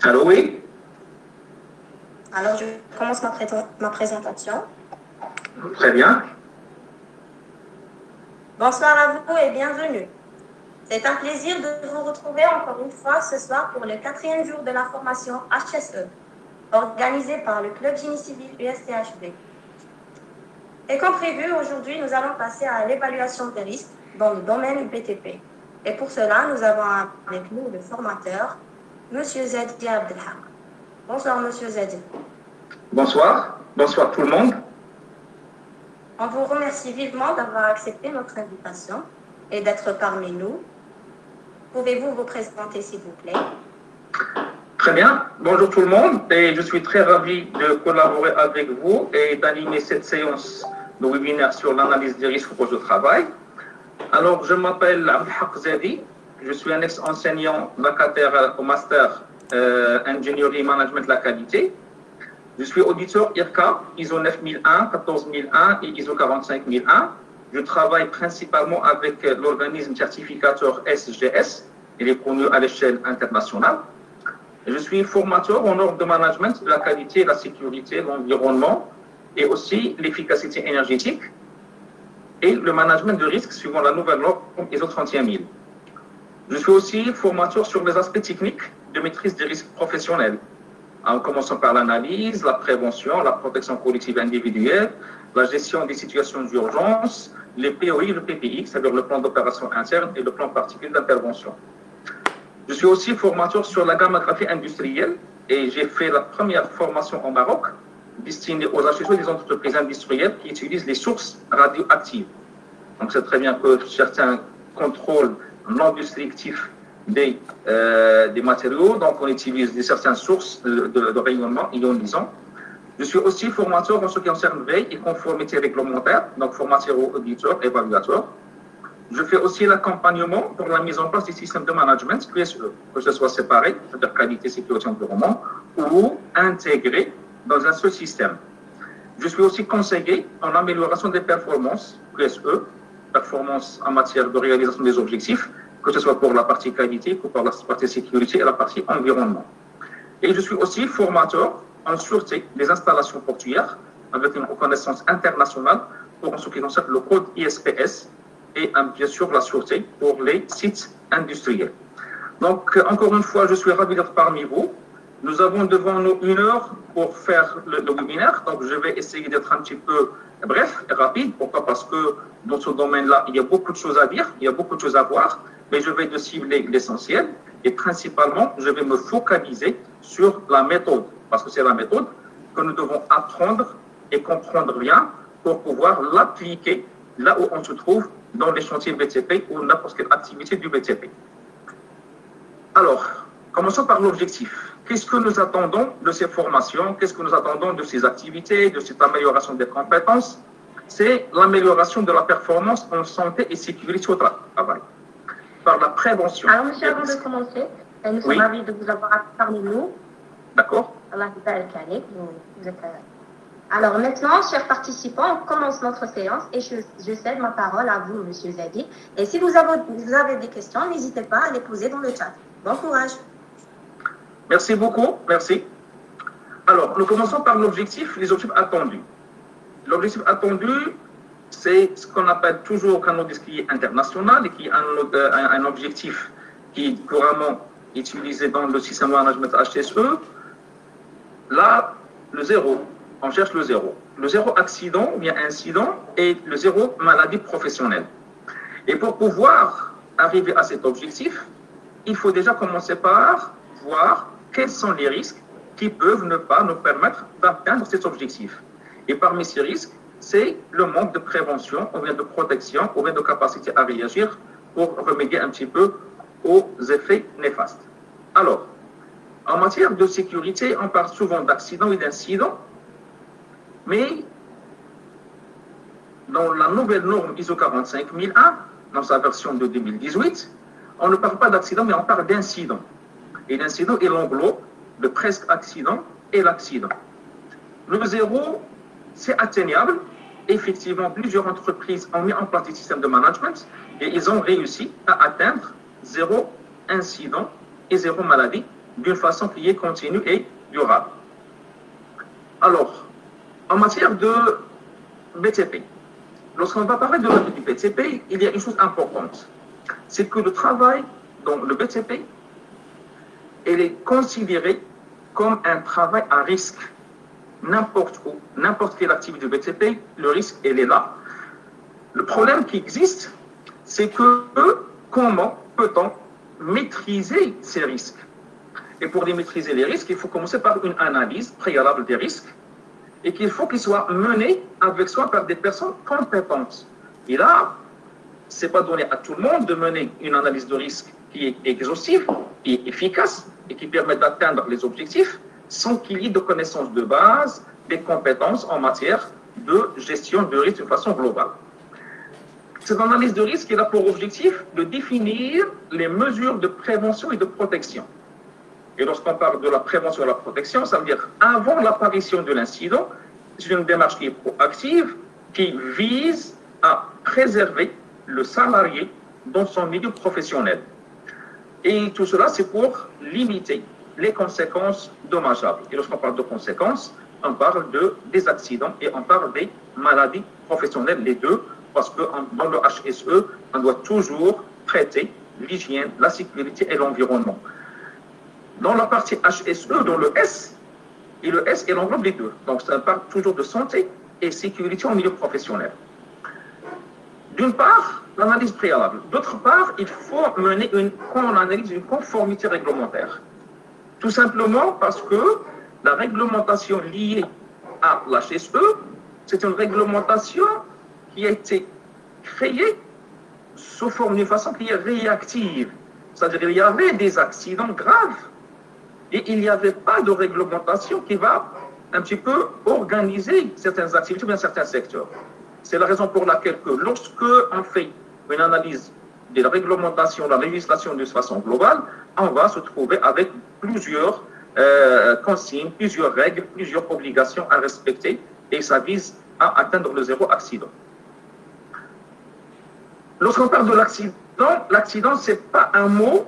Allô, oui. Alors, je commence ma présentation. Très bien. Bonsoir à vous et bienvenue. C'est un plaisir de vous retrouver encore une fois ce soir pour le 4e jour de la formation HSE, organisée par le Club Génie Civil USTHB. Et comme prévu, aujourd'hui, nous allons passer à l'évaluation des risques dans le domaine du BTP. Et pour cela, nous avons avec nous le formateur, M. Zadi Abdelhak. Bonsoir, M. Zadi. Bonsoir. Bonsoir tout le monde. On vous remercie vivement d'avoir accepté notre invitation et d'être parmi nous. Pouvez-vous vous présenter, s'il vous plaît? Très bien. Bonjour tout le monde. Et je suis très ravi de collaborer avec vous et d'animer cette séance de webinaire sur l'analyse des risques au poste de travail. Alors, je m'appelle Abdelhak Zadi. Je suis un ex-enseignant vacataire au Master Ingénierie Management de la Qualité. Je suis auditeur IRCA, ISO 9001, 14001 et ISO 45001. Je travaille principalement avec l'organisme certificateur SGS. Il est connu à l'échelle internationale. Je suis formateur en ordre de management de la qualité, la sécurité, l'environnement et aussi l'efficacité énergétique et le management de risques suivant la nouvelle norme ISO 31000. Je suis aussi formateur sur les aspects techniques de maîtrise des risques professionnels, en commençant par l'analyse, la prévention, la protection collective individuelle, la gestion des situations d'urgence, les POI, le PPI, c'est-à-dire le plan d'opération interne et le plan particulier d'intervention. Je suis aussi formateur sur la gammographie industrielle et j'ai fait la première formation au Maroc destinée aux HSE des entreprises industrielles qui utilisent les sources radioactives. Donc c'est très bien que certains contrôlent non destructifs des matériaux, donc on utilise certaines sources de rayonnement ionisant. Je suis aussi formateur en ce qui concerne veille et conformité réglementaire, donc formateur auditeur, évaluateur. Je fais aussi l'accompagnement pour la mise en place des systèmes de management QSE, que ce soit séparé, c'est-à-dire qualité, sécurité, environnement, ou intégré dans un seul système. Je suis aussi conseiller en amélioration des performances QSE, performance en matière de réalisation des objectifs, que ce soit pour la partie qualité, que pour la partie sécurité et la partie environnement. Et je suis aussi formateur en sûreté des installations portuaires, avec une reconnaissance internationale pour ce qui concerne le code ISPS, et bien sûr la sûreté pour les sites industriels. Donc, encore une fois, je suis ravi d'être parmi vous. Nous avons devant nous 1 heure pour faire le webinaire, donc je vais essayer d'être un petit peu bref et rapide. Pourquoi? Parce que dans ce domaine-là, il y a beaucoup de choses à dire, il y a beaucoup de choses à voir, mais je vais cibler l'essentiel et principalement, je vais me focaliser sur la méthode, parce que c'est la méthode que nous devons apprendre et comprendre bien pour pouvoir l'appliquer là où on se trouve dans les chantiers BTP ou n'importe quelle activité du BTP. Alors, commençons par l'objectif. Qu'est-ce que nous attendons de ces formations? Qu'est-ce que nous attendons de ces activités, de cette amélioration des compétences? C'est l'amélioration de la performance en santé et sécurité au travail, par la prévention. Alors, monsieur, avant de commencer, nous sommes ravis de vous avoir parmi nous. D'accord. Alors maintenant, chers participants, on commence notre séance et je cède ma parole à vous, monsieur Zadi. Et si vous avez des questions, n'hésitez pas à les poser dans le chat. Bon courage. Merci beaucoup, merci. Alors, nous commençons par l'objectif, les objectifs attendus. L'objectif attendu, c'est ce qu'on appelle toujours un objectif qui est international et qui est un objectif qui est couramment utilisé dans le système de management HSE. Là, le zéro. On cherche le zéro. Le zéro accident ou bien incident et le zéro maladie professionnelle. Et pour pouvoir arriver à cet objectif, il faut déjà commencer par voir quels sont les risques qui peuvent ne pas nous permettre d'atteindre cet objectif. Et parmi ces risques, c'est le manque de prévention, ou bien de protection, ou bien de capacité à réagir pour remédier un petit peu aux effets néfastes. Alors, en matière de sécurité, on parle souvent d'accidents et d'incidents, mais dans la nouvelle norme ISO 45001, dans sa version de 2018, on ne parle pas d'accident, mais on parle d'incident. Et l'incident, il englobe le presque accident et l'accident. Le zéro, c'est atteignable. Effectivement, plusieurs entreprises ont mis en place des systèmes de management et ils ont réussi à atteindre zéro incident et zéro maladie d'une façon qui est continue et durable. Alors, en matière de BTP, lorsqu'on va parler de la vie du BTP, il y a une chose importante. C'est que le travail dans le BTP, il est considéré comme un travail à risque. N'importe où, n'importe quelle activité du BTP, le risque, il est là. Le problème qui existe, c'est que comment peut-on maîtriser ces risques? Et pour les maîtriser les risques, il faut commencer par une analyse préalable des risques et qu'il faut qu'ils soient menés avec soi par des personnes compétentes. Et là, ce n'est pas donné à tout le monde de mener une analyse de risque qui est exhaustive, qui est efficace et qui permet d'atteindre les objectifs sans qu'il y ait de connaissances de base, des compétences en matière de gestion de risque de façon globale. Cette analyse de risque a pour objectif de définir les mesures de prévention et de protection. Et lorsqu'on parle de la prévention et de la protection, ça veut dire avant l'apparition de l'incident, c'est une démarche qui est proactive, qui vise à préserver le salarié dans son milieu professionnel. Et tout cela, c'est pour limiter les conséquences dommageables. Et lorsqu'on parle de conséquences, on parle des accidents et on parle des maladies professionnelles, les deux, parce que dans le HSE, on doit toujours traiter l'hygiène, la sécurité et l'environnement. Dans la partie HSE, dans le S, et le S, il englobe les deux. Donc, ça parle toujours de santé et sécurité en milieu professionnel. D'une part, l'analyse préalable. D'autre part, il faut mener une analyse d'une conformité réglementaire. Tout simplement parce que la réglementation liée à l'HSE, c'est une réglementation qui a été créée sous forme d'une façon qui est réactive. C'est-à-dire qu'il y avait des accidents graves et il n'y avait pas de réglementation qui va un petit peu organiser certaines activités dans certains secteurs. C'est la raison pour laquelle que lorsque on fait une analyse de la réglementation, de la législation de façon globale, on va se trouver avec plusieurs consignes, plusieurs règles, plusieurs obligations à respecter et ça vise à atteindre le zéro accident. Lorsqu'on parle de l'accident, ce n'est pas un mot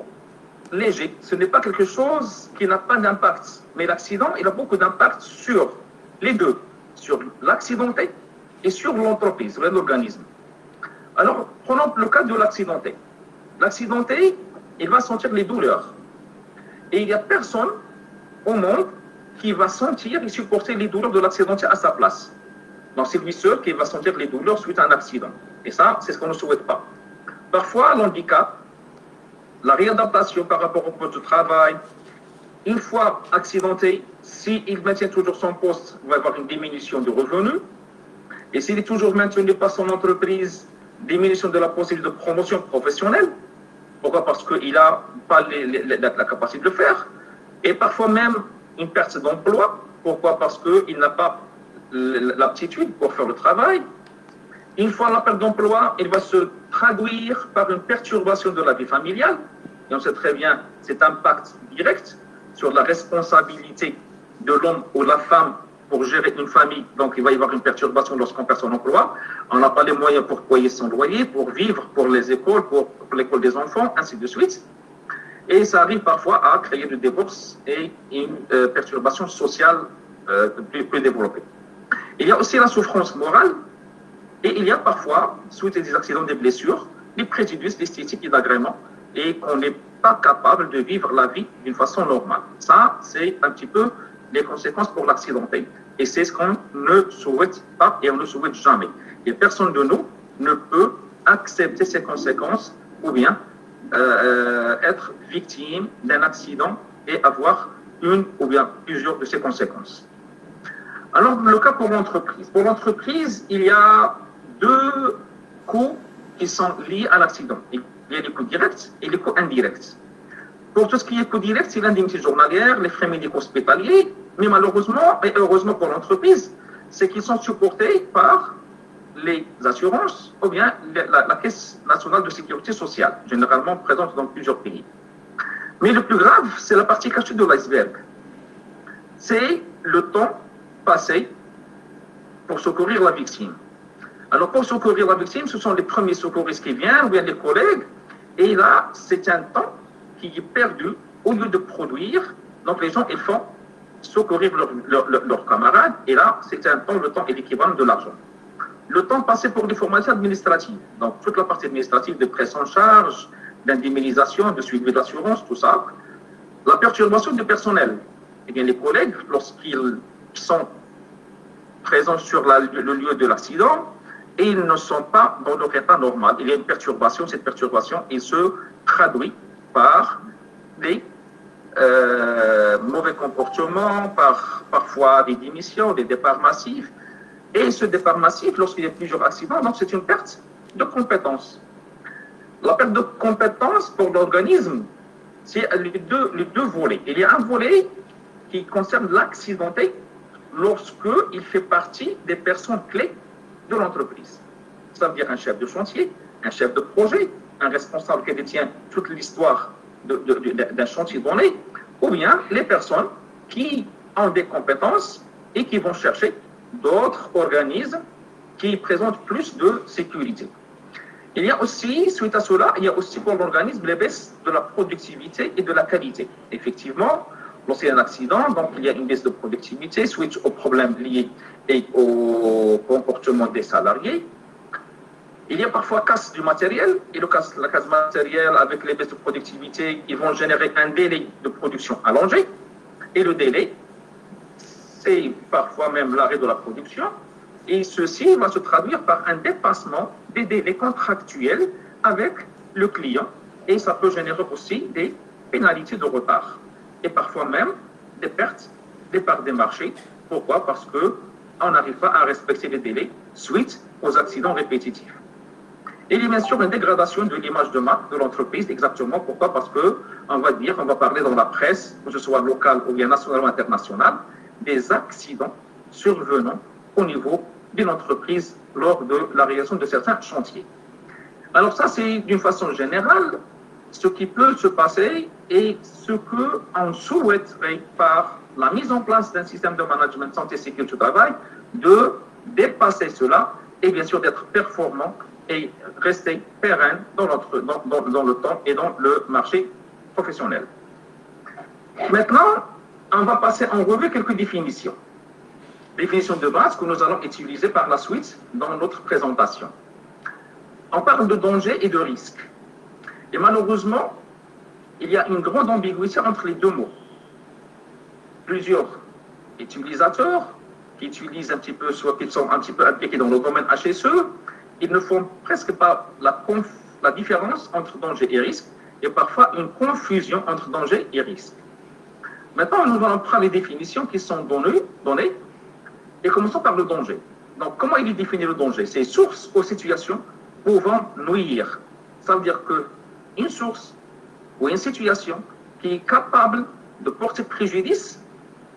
léger, ce n'est pas quelque chose qui n'a pas d'impact. Mais l'accident, il a beaucoup d'impact sur les deux, sur l'accidenté et sur l'entreprise, l'organisme. Alors, prenons le cas de l'accidenté. L'accidenté, il va sentir les douleurs. Et il n'y a personne au monde qui va sentir et supporter les douleurs de l'accidenté à sa place. Donc, c'est lui seul qui va sentir les douleurs suite à un accident. Et ça, c'est ce qu'on ne souhaite pas. Parfois, l'handicap, la réadaptation par rapport au poste de travail, une fois accidenté, s'il maintient toujours son poste, il va avoir une diminution de revenus. Et s'il est toujours maintenu par son entreprise, diminution de la possibilité de promotion professionnelle. Pourquoi? Parce qu'il n'a pas la capacité de le faire. Et parfois même une perte d'emploi. Pourquoi? Parce qu'il n'a pas l'aptitude pour faire le travail. Une fois la perte d'emploi, il va se traduire par une perturbation de la vie familiale. Et on sait très bien cet impact direct sur la responsabilité de l'homme ou de la femme pour gérer une famille. Donc, il va y avoir une perturbation lorsqu'on perd son emploi. On n'a pas les moyens pour payer son loyer, pour vivre, pour les écoles, pour l'école des enfants, ainsi de suite. Et ça arrive parfois à créer des divorces et une perturbation sociale plus développée. Il y a aussi la souffrance morale. Et il y a parfois, suite à des accidents, des blessures, des préjudices, d'esthétique et d'agrément, et qu'on n'est pas capable de vivre la vie d'une façon normale. Ça, c'est un petit peu les conséquences pour l'accidenté. Et c'est ce qu'on ne souhaite pas et on ne souhaite jamais. Et personne de nous ne peut accepter ces conséquences ou bien être victime d'un accident et avoir une ou bien plusieurs de ces conséquences. Alors, le cas pour l'entreprise. Pour l'entreprise, il y a deux coûts qui sont liés à l'accident. Il y a les coûts directs et les coûts indirects. Pour tout ce qui est coûts directs, c'est l'indemnité journalière, les frais médicaux hospitaliers, mais malheureusement, et heureusement pour l'entreprise, c'est qu'ils sont supportés par les assurances ou bien la Caisse nationale de sécurité sociale, généralement présente dans plusieurs pays. Mais le plus grave, c'est la partie cachée de l'iceberg. C'est le temps passé pour secourir la victime. Alors, pour secourir la victime, ce sont les premiers secouristes qui viennent, ou bien les collègues, et là, c'est un temps qui est perdu au lieu de produire Donc les gens, ils font secourir leurs camarades, et là, c'est un temps, le temps est l'équivalent de l'argent. Le temps passé pour des formations administratives, donc toute la partie administrative de prise en charge, d'indemnisation, de suivi d'assurance, tout ça. La perturbation du personnel, eh bien les collègues, lorsqu'ils sont présents sur le lieu de l'accident, et ils ne sont pas dans leur état normal. Il y a une perturbation, cette perturbation, il se traduit par des mauvais comportements, parfois des démissions, des départs massifs. Et ce départ massif, lorsqu'il y a plusieurs accidents, donc c'est une perte de compétences. La perte de compétences pour l'organisme, c'est les deux volets. Il y a un volet qui concerne l'accidenté lorsqu'il fait partie des personnes clés de l'entreprise. Ça veut dire un chef de chantier, un chef de projet, un responsable qui détient toute l'histoire d'un chantier donné, ou bien les personnes qui ont des compétences et qui vont chercher d'autres organismes qui présentent plus de sécurité. Il y a aussi, suite à cela, il y a aussi pour l'organisme les baisses de la productivité et de la qualité. Effectivement, lorsqu'il y a un accident, donc il y a une baisse de productivité suite aux problèmes liés et au comportement des salariés. Il y a parfois casse du matériel, et la casse matérielle avec les baisses de productivité, ils vont générer un délai de production allongé, et le délai, c'est parfois même l'arrêt de la production, et ceci va se traduire par un dépassement des délais contractuels avec le client, et ça peut générer aussi des pénalités de retard, et parfois même des pertes des parts des marchés. Pourquoi? Parce qu'on n'arrive pas à respecter les délais suite aux accidents répétitifs. Et il y a bien sûr une dégradation de l'image de marque de l'entreprise. Exactement. Pourquoi? Parce qu'on va parler dans la presse, que ce soit locale ou bien nationale ou internationale, des accidents survenant au niveau d'une entreprise lors de la réalisation de certains chantiers. Alors ça, c'est d'une façon générale ce qui peut se passer et ce qu'on souhaiterait par la mise en place d'un système de management santé et sécurité au travail, de dépasser cela et bien sûr d'être performant et rester pérenne dans le temps et dans le marché professionnel. Maintenant, on va passer en revue quelques définitions. Définitions de base que nous allons utiliser par la suite dans notre présentation. On parle de danger et de risque. Et malheureusement, il y a une grande ambiguïté entre les deux mots. Plusieurs utilisateurs qui utilisent un petit peu, soit qui sont un petit peu impliqués dans le domaine HSE, ils ne font presque pas la différence entre danger et risque, et parfois une confusion entre danger et risque. Maintenant, nous allons prendre les définitions qui sont données, et commençons par le danger. Donc, comment il est défini le danger? C'est source aux situations pouvant nuire. Ça veut dire qu'une source ou une situation qui est capable de porter préjudice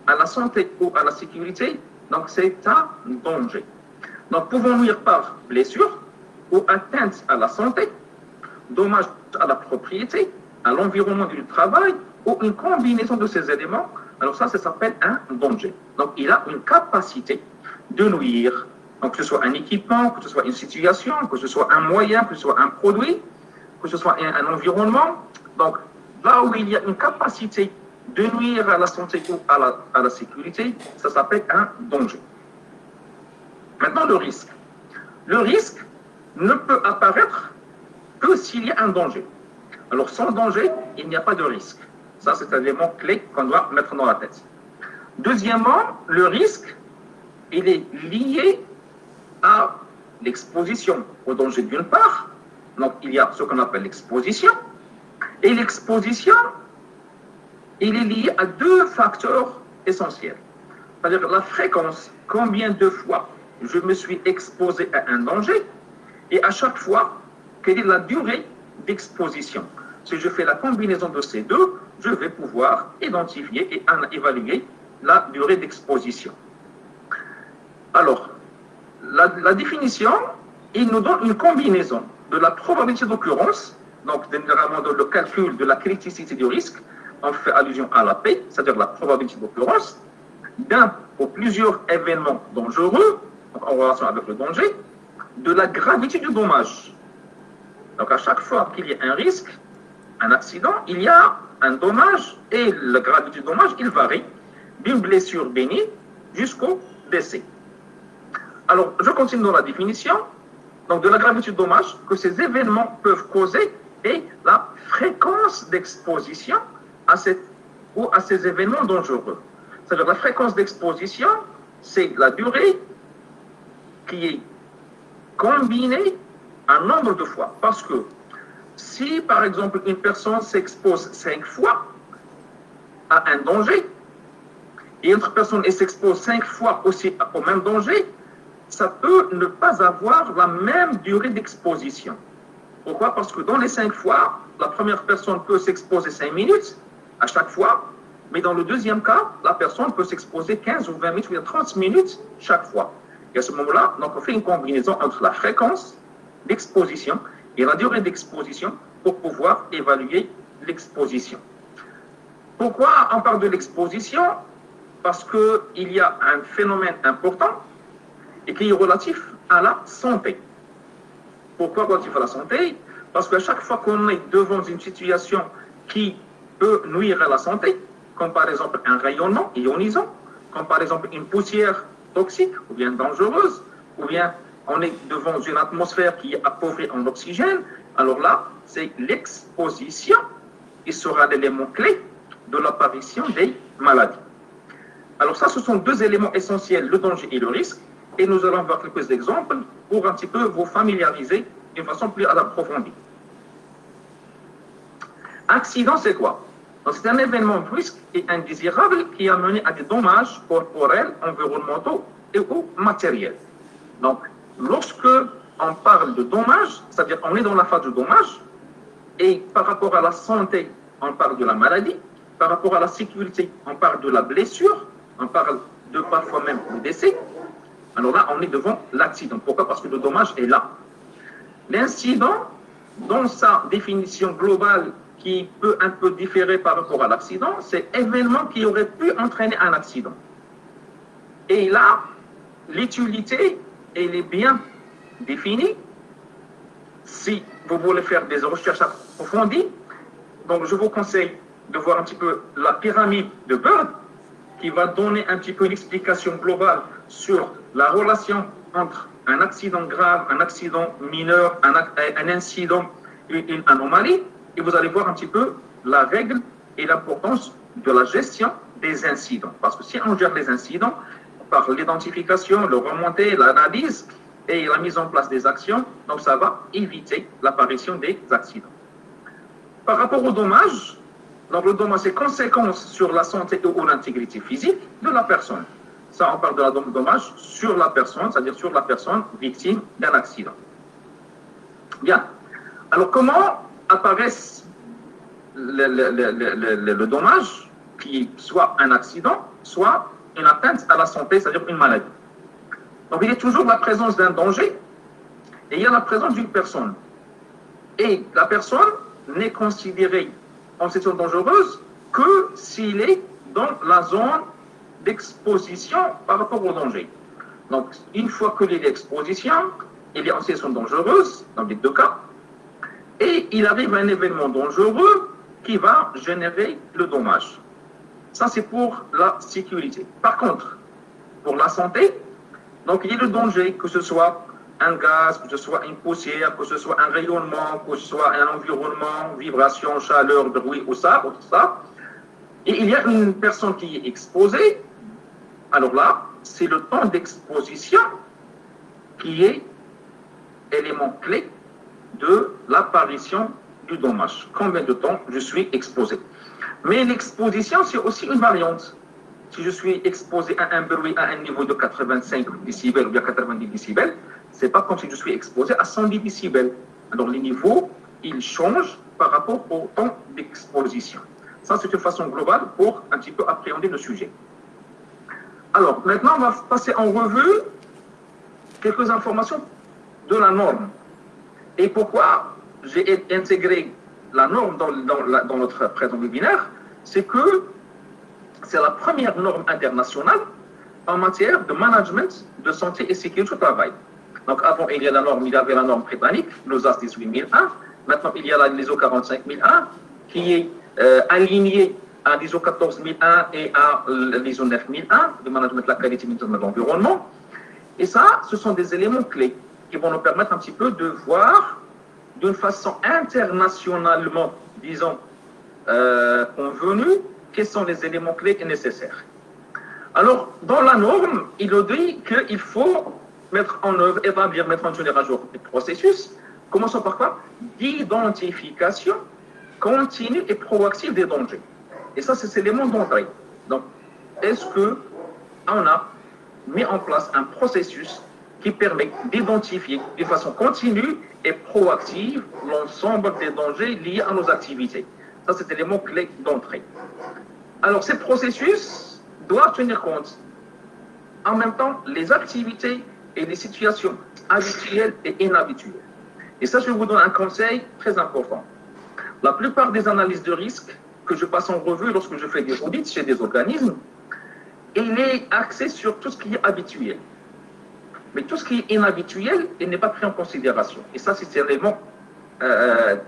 à la santé ou à la sécurité, donc c'est un danger. Donc, pouvant nuire par blessure ou atteinte à la santé, dommage à la propriété, à l'environnement du travail, ou une combinaison de ces éléments, alors ça s'appelle un danger. Donc, il a une capacité de nuire. Donc, que ce soit un équipement, que ce soit une situation, que ce soit un moyen, que ce soit un produit, que ce soit un environnement. Donc, là où il y a une capacité de nuire à la santé ou à la sécurité, ça s'appelle un danger. Maintenant, le risque. Le risque ne peut apparaître que s'il y a un danger. Alors, sans danger, il n'y a pas de risque. Ça, c'est un élément clé qu'on doit mettre dans la tête. Deuxièmement, le risque, il est lié à l'exposition au danger d'une part. Donc, il y a ce qu'on appelle l'exposition. Et l'exposition, il est lié à deux facteurs essentiels. C'est-à-dire la fréquence, combien de fois je me suis exposé à un danger, et à chaque fois, quelle est la durée d'exposition. Si je fais la combinaison de ces deux, je vais pouvoir identifier et évaluer la durée d'exposition. Alors, la définition, il nous donne une combinaison de la probabilité d'occurrence, donc généralement le calcul de la criticité du risque, on fait allusion à la P, c'est-à-dire la probabilité d'occurrence, d'un ou plusieurs événements dangereux, en relation avec le danger, de la gravité du dommage. Donc à chaque fois qu'il y a un risque, un accident, il y a un dommage et la gravité du dommage, il varie d'une blessure bénigne jusqu'au décès. Alors, je continue dans la définition. Donc, de la gravité du dommage que ces événements peuvent causer et la fréquence d'exposition à ces événements dangereux. C'est-à-dire la fréquence d'exposition, c'est la durée qui est combinée un nombre de fois. Parce que si, par exemple, une personne s'expose 5 fois à un danger, et une autre personne s'expose 5 fois aussi au même danger, ça peut ne pas avoir la même durée d'exposition. Pourquoi? Parce que dans les 5 fois, la première personne peut s'exposer 5 minutes à chaque fois, mais dans le deuxième cas, la personne peut s'exposer 15 ou 20 minutes ou 30 minutes chaque fois. Et à ce moment-là, donc on fait une combinaison entre la fréquence d'exposition et la durée d'exposition pour pouvoir évaluer l'exposition. Pourquoi on parle de l'exposition? Parce qu'il y a un phénomène important et qui est relatif à la santé. Pourquoi relatif à la santé? Parce qu'à chaque fois qu'on est devant une situation qui peut nuire à la santé, comme par exemple un rayonnement ionisant, comme par exemple une poussière toxique ou bien dangereuse, ou bien on est devant une atmosphère qui est appauvrie en oxygène, alors là, c'est l'exposition qui sera l'élément clé de l'apparition des maladies. Alors ça, ce sont deux éléments essentiels, le danger et le risque, et nous allons voir quelques exemples pour un petit peu vous familiariser d'une façon plus approfondie. Accident, c'est quoi? C'est un événement brusque et indésirable qui a mené à des dommages corporels, environnementaux et ou matériels. Donc, lorsque on parle de dommages, c'est-à-dire on est dans la phase de dommage, et par rapport à la santé, on parle de la maladie, par rapport à la sécurité, on parle de la blessure, on parle de parfois même du décès. Alors là, on est devant l'accident. Pourquoi? Parce que le dommage est là. L'incident, dans sa définition globale, qui peut un peu différer par rapport à l'accident, c'est événement qui aurait pu entraîner un accident. Et là, l'utilité, elle est bien définie. Si vous voulez faire des recherches approfondies, donc je vous conseille de voir un petit peu la pyramide de Bird, qui va donner un petit peu une explication globale sur la relation entre un accident grave, un accident mineur, un incident, une anomalie. Et vous allez voir un petit peu la règle et l'importance de la gestion des incidents. Parce que si on gère les incidents par l'identification, le remontée, l'analyse et la mise en place des actions, donc ça va éviter l'apparition des accidents. Par rapport au dommage, donc le dommage, c'est conséquence sur la santé ou l'intégrité physique de la personne. Ça, on parle de la dommage sur la personne, c'est-à-dire sur la personne victime d'un accident. Bien. Alors, comment apparaissent le dommage, qui soit un accident, soit une atteinte à la santé, c'est-à-dire une maladie? Donc, il y a toujours la présence d'un danger et il y a la présence d'une personne. Et la personne n'est considérée en situation dangereuse que s'il est dans la zone d'exposition par rapport au danger. Donc, une fois qu'il est d'exposition, il est en situation dangereuse, dans les deux cas, et il arrive un événement dangereux qui va générer le dommage. Ça, c'est pour la sécurité. Par contre, pour la santé, donc il y a le danger, que ce soit un gaz, que ce soit une poussière, que ce soit un rayonnement, que ce soit un environnement, vibration, chaleur, bruit ou ça, et il y a une personne qui est exposée. Alors là, c'est le temps d'exposition qui est élément clé de l'apparition du dommage. Combien de temps je suis exposé? Mais l'exposition, c'est aussi une variante. Si je suis exposé à un bruit à un niveau de 85 décibels ou bien 90 décibels, c'est pas comme si je suis exposé à 110 décibels. Alors les niveaux, ils changent par rapport au temps d'exposition. Ça, c'est une façon globale pour un petit peu appréhender le sujet. Alors, maintenant, on va passer en revue quelques informations de la norme. Et pourquoi j'ai intégré la norme dans notre présent webinaire? C'est que c'est la première norme internationale en matière de management de santé et sécurité au travail. Donc avant, il y avait la norme britannique, l'OSAS 18001. Maintenant, il y a l'ISO 45001, qui est alignés à l'ISO 14001 et à l'ISO 9001, de management de la qualité de l'environnement. Et ça, ce sont des éléments clés qui vont nous permettre un petit peu de voir d'une façon internationalement, disons, convenue, quels sont les éléments clés et nécessaires. Alors, dans la norme, il nous dit qu'il faut mettre en œuvre, établir, mettre en tenir à jour des processus. Commençons par quoi? D'identification continue et proactive des dangers. Et ça, c'est l'élément d'entrée. Donc, est-ce qu'on a mis en place un processus qui permet d'identifier de façon continue et proactive l'ensemble des dangers liés à nos activités? Ça, c'est l'élément clé d'entrée. Alors, ces processus doivent tenir compte en même temps les activités et les situations habituelles et inhabituelles. Et ça, je vous donne un conseil très important. La plupart des analyses de risque que je passe en revue lorsque je fais des audits chez des organismes, il est axé sur tout ce qui est habituel. Mais tout ce qui est inhabituel, il n'est pas pris en considération. Et ça, c'est un élément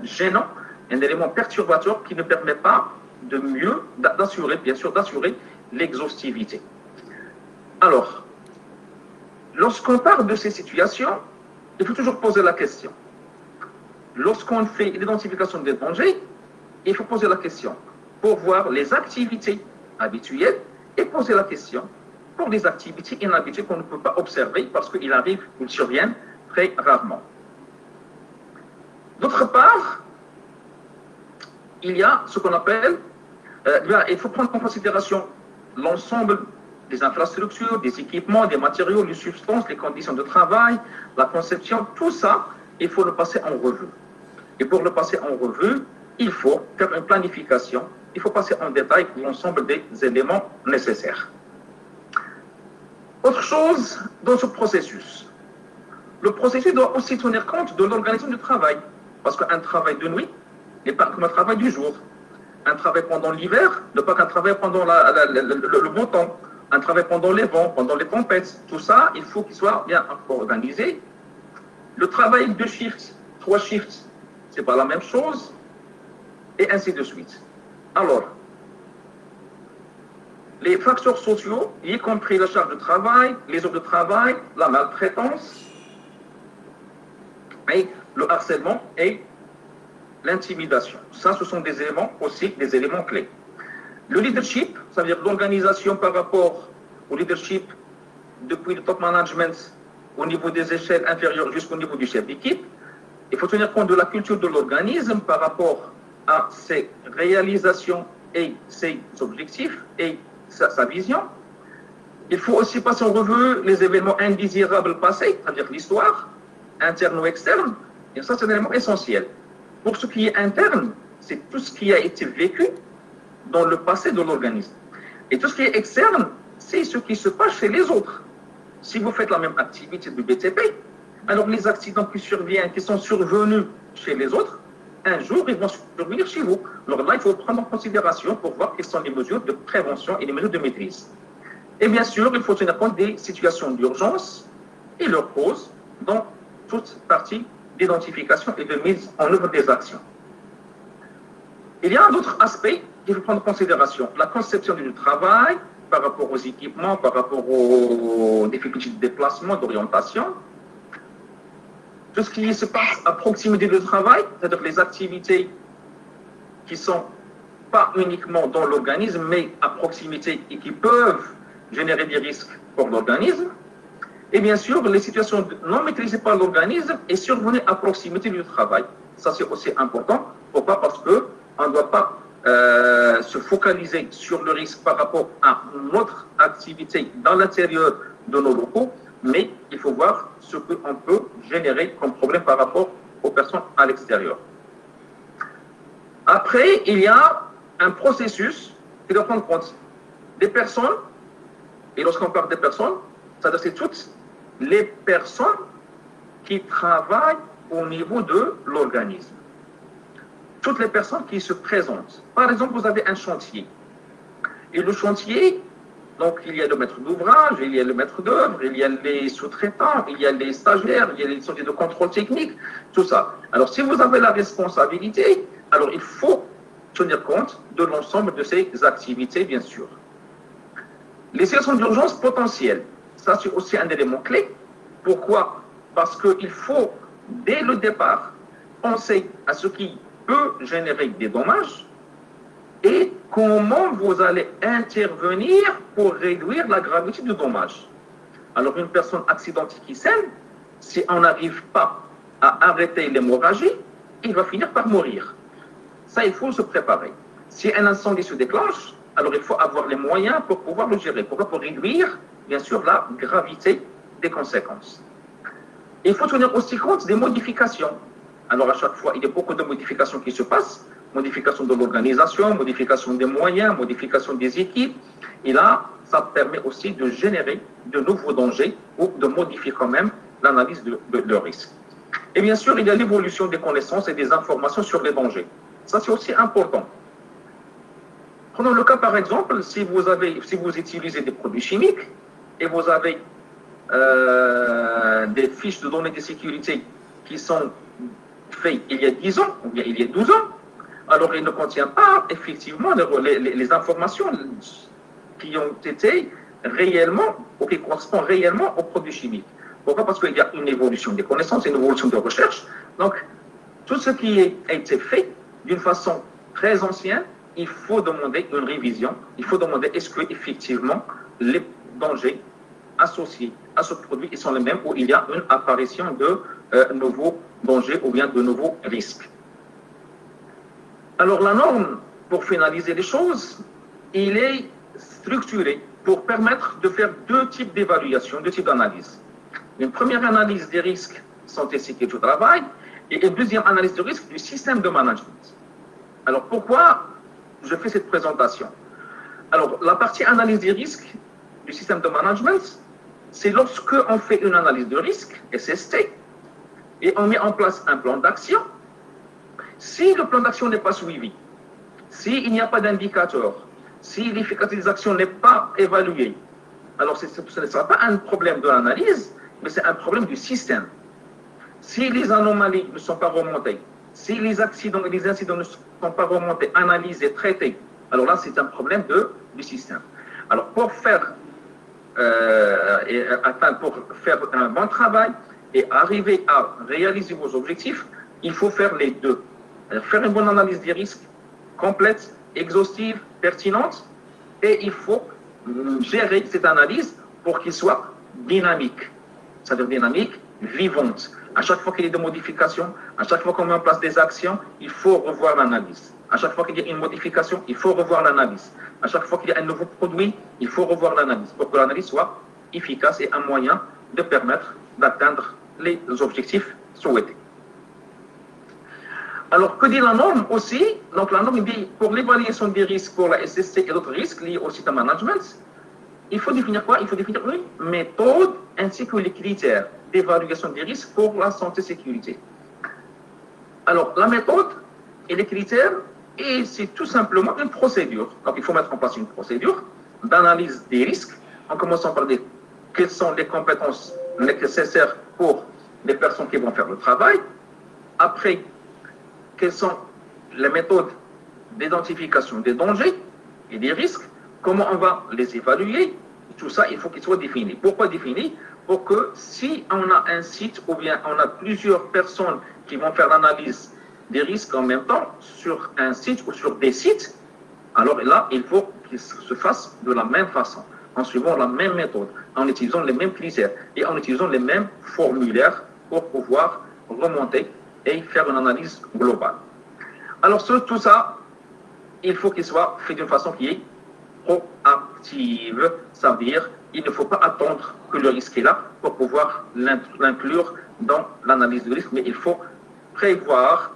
gênant, un élément perturbateur qui ne permet pas de mieux, d'assurer, bien sûr, d'assurer l'exhaustivité. Alors, lorsqu'on parle de ces situations, il faut toujours poser la question. Lorsqu'on fait l'identification des dangers, il faut poser la question pour voir les activités habituelles et poser la question pour les activités inhabituelles qu'on ne peut pas observer parce qu'il arrive, ils surviennent très rarement. D'autre part, il y a ce qu'on appelle, il faut prendre en considération l'ensemble des infrastructures, des équipements, des matériaux, les substances, les conditions de travail, la conception, tout ça, il faut le passer en revue. Et pour le passer en revue, il faut faire une planification, il faut passer en détail l'ensemble des éléments nécessaires. Autre chose dans ce processus, le processus doit aussi tenir compte de l'organisation du travail, parce qu'un travail de nuit n'est pas comme un travail du jour. Un travail pendant l'hiver n'est pas qu'un travail pendant le bon temps. Un travail pendant les vents, pendant les tempêtes, tout ça, il faut qu'il soit bien organisé. Le travail 2 shifts, 3 shifts, c'est pas la même chose, et ainsi de suite. Alors, les facteurs sociaux, y compris la charge de travail, les heures de travail, la maltraitance, et le harcèlement et l'intimidation. Ça, ce sont des éléments aussi, des éléments clés. Le leadership, ça veut dire l'organisation par rapport au leadership depuis le top management au niveau des échelles inférieures jusqu'au niveau du chef d'équipe. Il faut tenir compte de la culture de l'organisme par rapport à ses réalisations et ses objectifs et sa vision. Il faut aussi passer en revue les événements indésirables passés, c'est-à-dire l'histoire, interne ou externe. Et ça, c'est un élément essentiel. Pour ce qui est interne, c'est tout ce qui a été vécu dans le passé de l'organisme. Et tout ce qui est externe, c'est ce qui se passe chez les autres. Si vous faites la même activité de BTP, alors les accidents qui surviennent, qui sont survenus chez les autres, un jour, ils vont survenir chez vous. Alors là, il faut prendre en considération pour voir quelles sont les mesures de prévention et les mesures de maîtrise. Et bien sûr, il faut tenir compte des situations d'urgence et leurs causes dans toute partie d'identification et de mise en œuvre des actions. Il y a d'autres aspects qu'il faut prendre en considération. La conception du travail par rapport aux équipements, par rapport aux difficultés de déplacement, d'orientation. Tout ce qui se passe à proximité du travail, c'est-à-dire les activités qui ne sont pas uniquement dans l'organisme, mais à proximité et qui peuvent générer des risques pour l'organisme. Et bien sûr, les situations non maîtrisées par l'organisme et survenues à proximité du travail. Ça, c'est aussi important. Pourquoi? Parce qu'on ne doit pas se focaliser sur le risque par rapport à notre activité dans l'intérieur de nos locaux, mais il faut voir ce qu'on peut générer comme problème par rapport aux personnes à l'extérieur. Après, il y a un processus qui doit prendre compte des personnes, et lorsqu'on parle des personnes, c'est-à-dire c'est toutes les personnes qui travaillent au niveau de l'organisme. Toutes les personnes qui se présentent. Par exemple, vous avez un chantier. Et le chantier, donc il y a le maître d'ouvrage, il y a le maître d'œuvre, il y a les sous-traitants, il y a les stagiaires, il y a les sociétés de contrôle technique, tout ça. Alors si vous avez la responsabilité, alors il faut tenir compte de l'ensemble de ces activités, bien sûr. Les situations d'urgence potentielles, ça c'est aussi un élément clé. Pourquoi? Parce qu'il faut, dès le départ, penser à ce qui peut générer des dommages et comment vous allez intervenir pour réduire la gravité du dommage. Alors, une personne accidentée qui saigne, si on n'arrive pas à arrêter l'hémorragie, il va finir par mourir. Ça, il faut se préparer. Si un incendie se déclenche, alors il faut avoir les moyens pour pouvoir le gérer. Pourquoi? Pour réduire, bien sûr, la gravité des conséquences. Il faut tenir aussi compte des modifications. Alors, à chaque fois, il y a beaucoup de modifications qui se passent. Modification de l'organisation, modification des moyens, modification des équipes. Et là, ça permet aussi de générer de nouveaux dangers ou de modifier quand même l'analyse de risque. Et bien sûr, il y a l'évolution des connaissances et des informations sur les dangers. Ça, c'est aussi important. Prenons le cas, par exemple, si vous utilisez des produits chimiques et vous avez des fiches de données de sécurité qui sont faites il y a 10 ans ou bien il y a 12 ans, alors il ne contient pas effectivement les informations qui ont été réellement ou qui correspondent réellement aux produits chimiques. Pourquoi? Parce qu'il y a une évolution des connaissances, une évolution de recherche. Donc, tout ce qui a été fait d'une façon très ancienne, il faut demander une révision. Il faut demander est-ce que effectivement les dangers associés à ce produit ils sont les mêmes ou il y a une apparition de nouveaux dangers ou bien de nouveaux risques. Alors la norme, pour finaliser les choses, il est structuré pour permettre de faire deux types d'évaluation, deux types d'analyse. Une première analyse des risques santé, sécurité au travail et une deuxième analyse de risque du système de management. Alors pourquoi je fais cette présentation? Alors la partie analyse des risques du système de management, c'est lorsque on fait une analyse de risque, SST, et on met en place un plan d'action. Si le plan d'action n'est pas suivi, s'il n'y a pas d'indicateur, si l'efficacité des actions n'est pas évaluée, alors ce ne sera pas un problème de l'analyse, mais c'est un problème du système. Si les anomalies ne sont pas remontées, si les accidents et les incidents ne sont pas remontés, analysés, traités, alors là, c'est un problème du système. Alors, pour faire un bon travail et arriver à réaliser vos objectifs, il faut faire les deux. Faire une bonne analyse des risques, complète, exhaustive, pertinente, et il faut gérer cette analyse pour qu'il soit dynamique. C'est-à-dire dynamique, vivante. À chaque fois qu'il y a des modifications, à chaque fois qu'on met en place des actions, il faut revoir l'analyse. À chaque fois qu'il y a une modification, il faut revoir l'analyse. À chaque fois qu'il y a un nouveau produit, il faut revoir l'analyse pour que l'analyse soit efficace et un moyen de permettre d'atteindre les objectifs souhaités. Alors, que dit la norme aussi? Donc, la norme dit pour l'évaluation des risques pour la SST et d'autres risques liés au système management, il faut définir quoi? Il faut définir une méthode ainsi que les critères d'évaluation des risques pour la santé et sécurité. Alors, la méthode et les critères, et c'est tout simplement une procédure. Donc, il faut mettre en place une procédure d'analyse des risques, en commençant par quelles sont les compétences nécessaires pour les personnes qui vont faire le travail. Après, quelles sont les méthodes d'identification des dangers et des risques, comment on va les évaluer, tout ça, il faut qu'il soit défini. Pourquoi défini? Pour que si on a un site ou bien on a plusieurs personnes qui vont faire l'analyse des risques en même temps sur un site ou sur des sites, alors là, il faut qu'ils se fassent de la même façon, en suivant la même méthode, en utilisant les mêmes critères et en utilisant les mêmes formulaires pour pouvoir remonter et faire une analyse globale. Alors, sur tout ça, il faut qu'il soit fait d'une façon qui est proactive. Ça veut dire qu'il ne faut pas attendre que le risque est là pour pouvoir l'inclure dans l'analyse du risque, mais il faut prévoir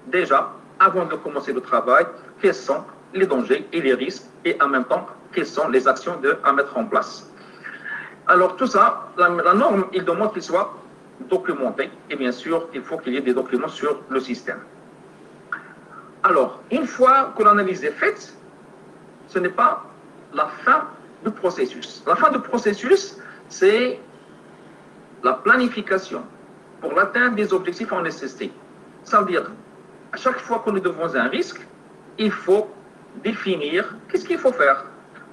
déjà, avant de commencer le travail, quels sont les dangers et les risques et en même temps, quelles sont les actions à mettre en place. Alors, tout ça, la norme, il demande qu'il soit documenté et bien sûr, il faut qu'il y ait des documents sur le système. Alors, une fois que l'analyse est faite, ce n'est pas la fin du processus. La fin du processus, c'est la planification pour l'atteinte des objectifs en SST. Ça veut dire, à chaque fois qu'on est devant un risque, il faut définir qu'est-ce qu'il faut faire.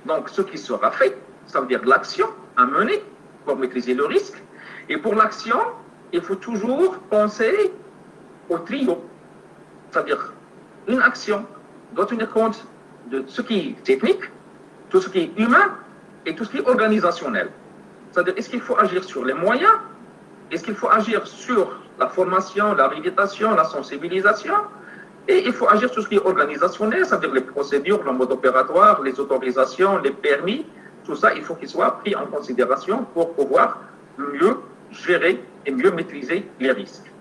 Donc, ce qui sera fait, ça veut dire l'action à mener pour maîtriser le risque. Et pour l'action, il faut toujours penser au trio. C'est-à-dire, une action doit tenir compte de ce qui est technique, tout ce qui est humain et tout ce qui est organisationnel. C'est-à-dire, est-ce qu'il faut agir sur les moyens? Est-ce qu'il faut agir sur la formation, la réhabilitation, la sensibilisation? Et il faut agir sur ce qui est organisationnel, c'est-à-dire les procédures, le mode opératoire, les autorisations, les permis. Tout ça, il faut qu'il soit pris en considération pour pouvoir mieux gérer et mieux maîtriser les risques.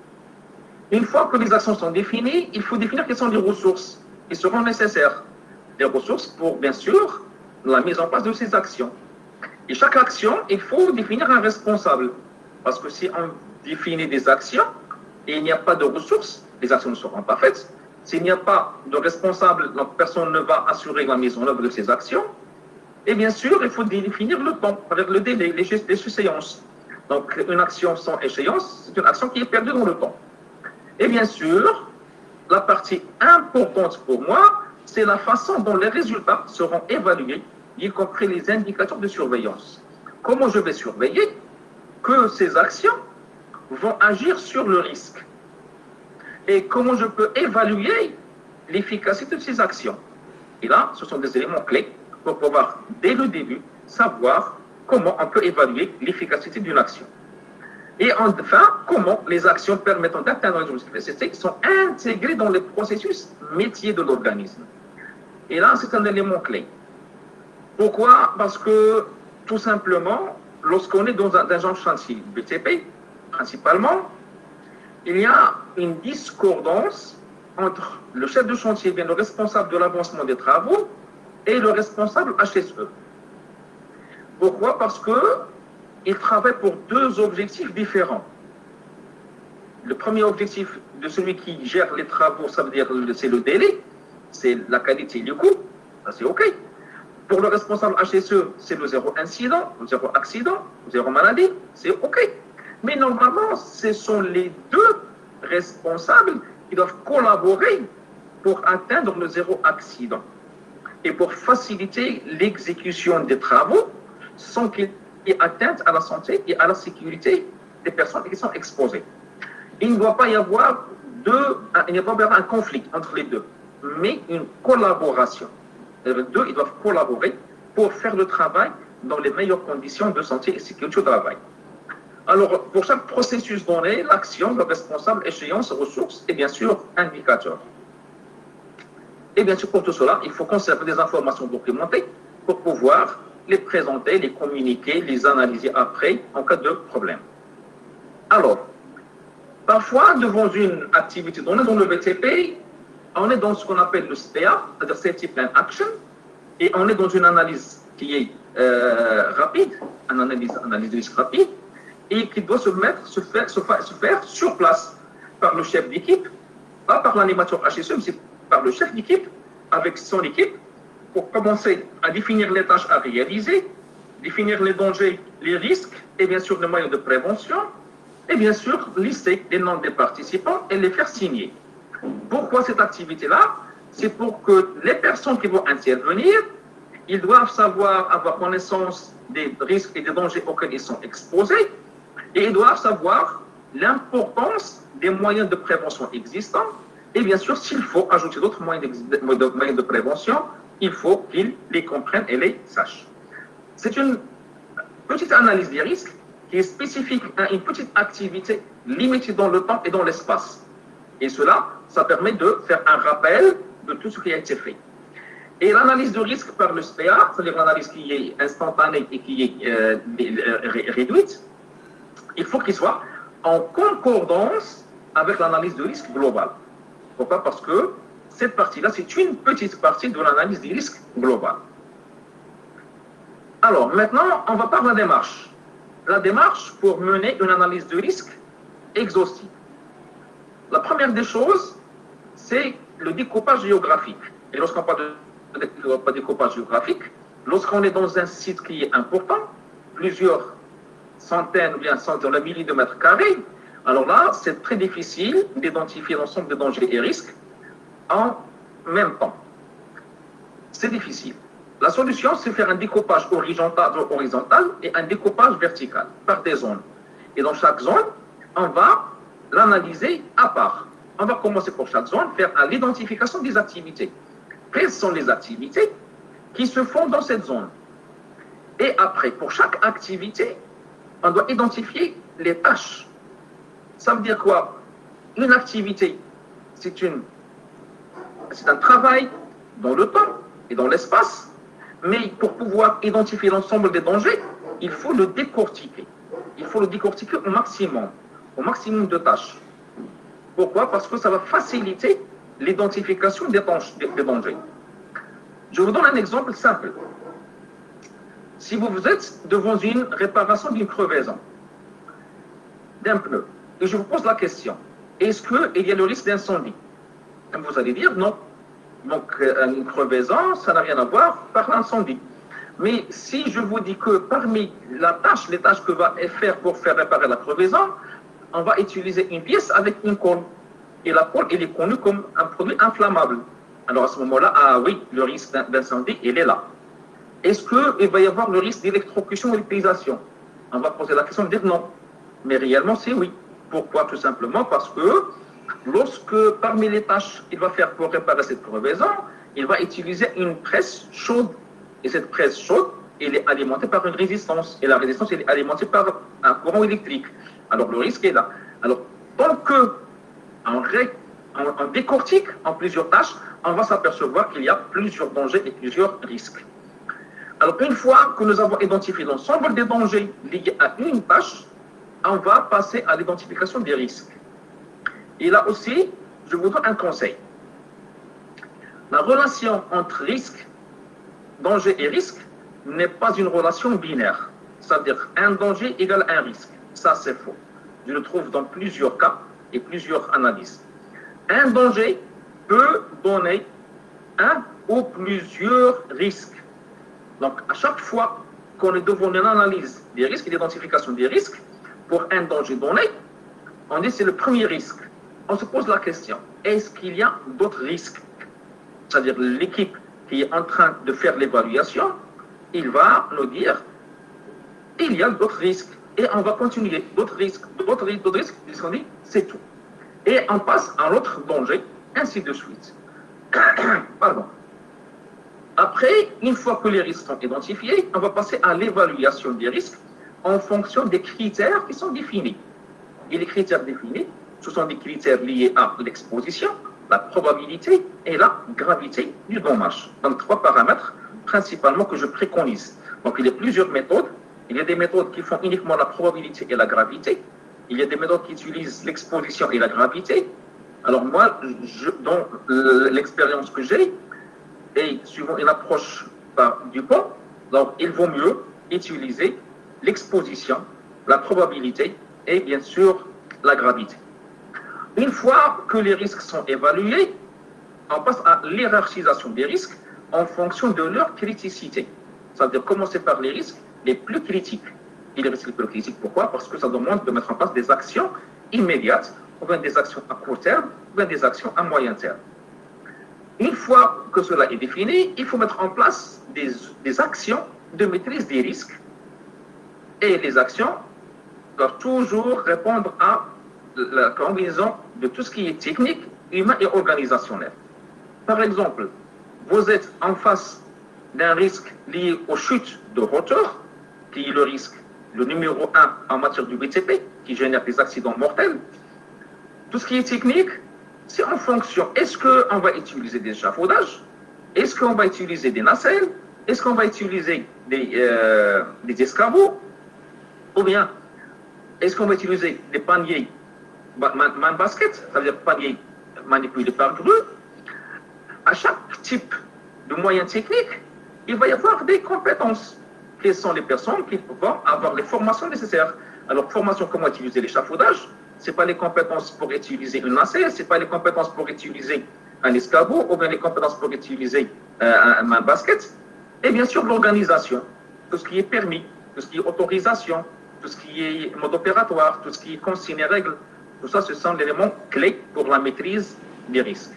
Une fois que les actions sont définies, il faut définir quelles sont les ressources qui seront nécessaires. Les ressources pour, bien sûr, la mise en place de ces actions. Et chaque action, il faut définir un responsable. Parce que si on définit des actions et il n'y a pas de ressources, les actions ne seront pas faites. S'il n'y a pas de responsable, donc personne ne va assurer la mise en œuvre de ces actions. Et bien sûr, il faut définir le temps, avec le délai, les échéances. Donc, une action sans échéance, c'est une action qui est perdue dans le temps. Et bien sûr, la partie importante pour moi, c'est la façon dont les résultats seront évalués, y compris les indicateurs de surveillance. Comment je vais surveiller que ces actions vont agir sur le risque? Et comment je peux évaluer l'efficacité de ces actions? Et là, ce sont des éléments clés pour pouvoir, dès le début, savoir comment on peut évaluer l'efficacité d'une action. Et enfin, comment les actions permettant d'atteindre les objectifs sont intégrées dans les processus métiers de l'organisme. Et là, c'est un élément clé. Pourquoi? Parce que, tout simplement, lorsqu'on est dans un genre chantier BTP, principalement, il y a une discordance entre le chef de chantier, bien le responsable de l'avancement des travaux, et le responsable HSE. Pourquoi? Parce qu'il travaille pour deux objectifs différents. Le premier objectif de celui qui gère les travaux, ça veut dire c'est le délai, c'est la qualité et le coût, ça c'est OK. Pour le responsable HSE, c'est le zéro incident, le zéro accident, le zéro maladie, c'est OK. Mais normalement, ce sont les deux responsables qui doivent collaborer pour atteindre le zéro accident et pour faciliter l'exécution des travaux sans qu'il y ait atteinte à la santé et à la sécurité des personnes qui sont exposées. Il ne doit pas y avoir un conflit entre les deux, mais une collaboration. Les deux, ils doivent collaborer pour faire le travail dans les meilleures conditions de santé et sécurité au travail. Alors, pour chaque processus donné, l'action, le responsable, échéance, ressources et bien sûr, indicateurs. Et bien sûr, pour tout cela, il faut conserver des informations documentées pour pouvoir les présenter, les communiquer, les analyser après en cas de problème. Alors, parfois, devant une activité donnée dans le BTP, on est dans ce qu'on appelle le SPA, c'est-à-dire Safety Plan Action, et on est dans une analyse qui est rapide, une analyse de risque rapide, et qui doit se faire sur place par le chef d'équipe, pas par l'animateur HSE, mais c'est par le chef d'équipe, avec son équipe, pour commencer à définir les tâches à réaliser, définir les dangers, les risques, et bien sûr les moyens de prévention, et bien sûr lister les noms des participants et les faire signer. Pourquoi cette activité-là? C'est pour que les personnes qui vont intervenir, ils doivent savoir, avoir connaissance des risques et des dangers auxquels ils sont exposés, et ils doivent savoir l'importance des moyens de prévention existants, et bien sûr, s'il faut ajouter d'autres moyens de prévention, il faut qu'ils les comprennent et les sachent. C'est une petite analyse des risques qui est spécifique à une petite activité limitée dans le temps et dans l'espace. Et cela, ça permet de faire un rappel de tout ce qui a été fait. Et l'analyse de risque par le SPA, c'est-à-dire l'analyse qui est instantanée et qui est réduite, il faut qu'il soit en concordance avec l'analyse de risque globale. Pourquoi? Parce que cette partie-là, c'est une petite partie de l'analyse des risques globale. Alors, maintenant, on va parler de la démarche. La démarche pour mener une analyse de risque exhaustive. La première des choses, c'est le découpage géographique. Et lorsqu'on parle de découpage géographique, lorsqu'on est dans un site qui est important, plusieurs centaines ou bien centaines de milliers de mètres carrés, alors là, c'est très difficile d'identifier l'ensemble des dangers et risques en même temps. c'est difficile. La solution, c'est faire un découpage horizontal et un découpage vertical par des zones. Et dans chaque zone, on va l'analyser à part. On va commencer pour chaque zone, faire l'identification des activités. Quelles sont les activités qui se font dans cette zone? Et après, pour chaque activité, on doit identifier les tâches. Ça veut dire quoi? Une activité, c'est un travail dans le temps et dans l'espace, mais pour pouvoir identifier l'ensemble des dangers, il faut le décortiquer. Il faut le décortiquer au maximum de tâches. Pourquoi? Parce que ça va faciliter l'identification des dangers. Je vous donne un exemple simple. Si vous êtes devant une réparation d'une crevaison, d'un pneu, et je vous pose la question, est-ce qu'il y a le risque d'incendie? Vous allez dire non. Donc, une crevaison, ça n'a rien à voir par l'incendie. Mais si je vous dis que parmi les tâches que va faire pour faire réparer la crevaison, on va utiliser une pièce avec une colle. Et la colle, elle est connue comme un produit inflammable. Alors à ce moment-là, ah oui, le risque d'incendie, il est là. Est-ce qu'il va y avoir le risque d'électrocution ou d'électrisation? On va poser la question de dire non. Mais réellement, c'est oui. Pourquoi? Tout simplement parce que lorsque, parmi les tâches qu'il va faire pour réparer cette crevaison, il va utiliser une presse chaude. Et cette presse chaude, elle est alimentée par une résistance. Et la résistance, elle est alimentée par un courant électrique. Alors, le risque est là. Alors, tant qu'on décortique en plusieurs tâches, on va s'apercevoir qu'il y a plusieurs dangers et plusieurs risques. Alors, une fois que nous avons identifié l'ensemble des dangers liés à une tâche, on va passer à l'identification des risques. Et là aussi, je vous donne un conseil. La relation entre risque, danger et risque n'est pas une relation binaire. C'est-à-dire un danger égale un risque. Ça, c'est faux. Je le trouve dans plusieurs cas et plusieurs analyses. Un danger peut donner un ou plusieurs risques. Donc, à chaque fois qu'on est devant une analyse des risques et l'identification des risques, pour un danger donné, on dit c'est le premier risque. On se pose la question, est-ce qu'il y a d'autres risques? C'est-à-dire l'équipe qui est en train de faire l'évaluation, il va nous dire, il y a d'autres risques. Et on va continuer, d'autres risques, on dit, c'est tout. Et on passe à l'autre danger, ainsi de suite. Pardon. Après, une fois que les risques sont identifiés, on va passer à l'évaluation des risques en fonction des critères qui sont définis. Et les critères définis, ce sont des critères liés à l'exposition, la probabilité et la gravité du dommage. Donc, 3 paramètres principalement que je préconise. Donc, il y a plusieurs méthodes. Il y a des méthodes qui font uniquement la probabilité et la gravité. Il y a des méthodes qui utilisent l'exposition et la gravité. Alors moi, dans l'expérience que j'ai, et suivant une approche par Dupont, donc il vaut mieux utiliser l'exposition, la probabilité et bien sûr la gravité. Une fois que les risques sont évalués, on passe à l'hiérarchisation des risques en fonction de leur criticité. C'est-à-dire commencer par les risques les plus critiques. Et les risques les plus critiques, pourquoi? Parce que ça demande de mettre en place des actions immédiates, ou bien des actions à court terme, ou bien des actions à moyen terme. Une fois que cela est défini, il faut mettre en place des actions de maîtrise des risques. Et les actions doivent toujours répondre à la combinaison de tout ce qui est technique, humain et organisationnel. Par exemple, vous êtes en face d'un risque lié aux chutes de hauteur, qui est le risque, le numéro 1 en matière du BTP, qui génère des accidents mortels. Tout ce qui est technique, c'est en fonction. Est-ce qu'on va utiliser des échafaudages? Est-ce qu'on va utiliser des nacelles? Est-ce qu'on va utiliser des escabeaux? Ou bien, est-ce qu'on va utiliser des paniers man basket, c'est-à-dire paniers manipulés par grue? À chaque type de moyen technique, il va y avoir des compétences. Quelles sont les personnes qui vont avoir les formations nécessaires? Alors, formation comment utiliser l'échafaudage, ce n'est pas les compétences pour utiliser une nacelle, ce n'est pas les compétences pour utiliser un escabeau, ou bien les compétences pour utiliser un basket. Et bien sûr, l'organisation, tout ce qui est permis, tout ce qui est autorisation, tout ce qui est mode opératoire, tout ce qui est consignes et règles, tout ça, ce sont les éléments clés pour la maîtrise des risques.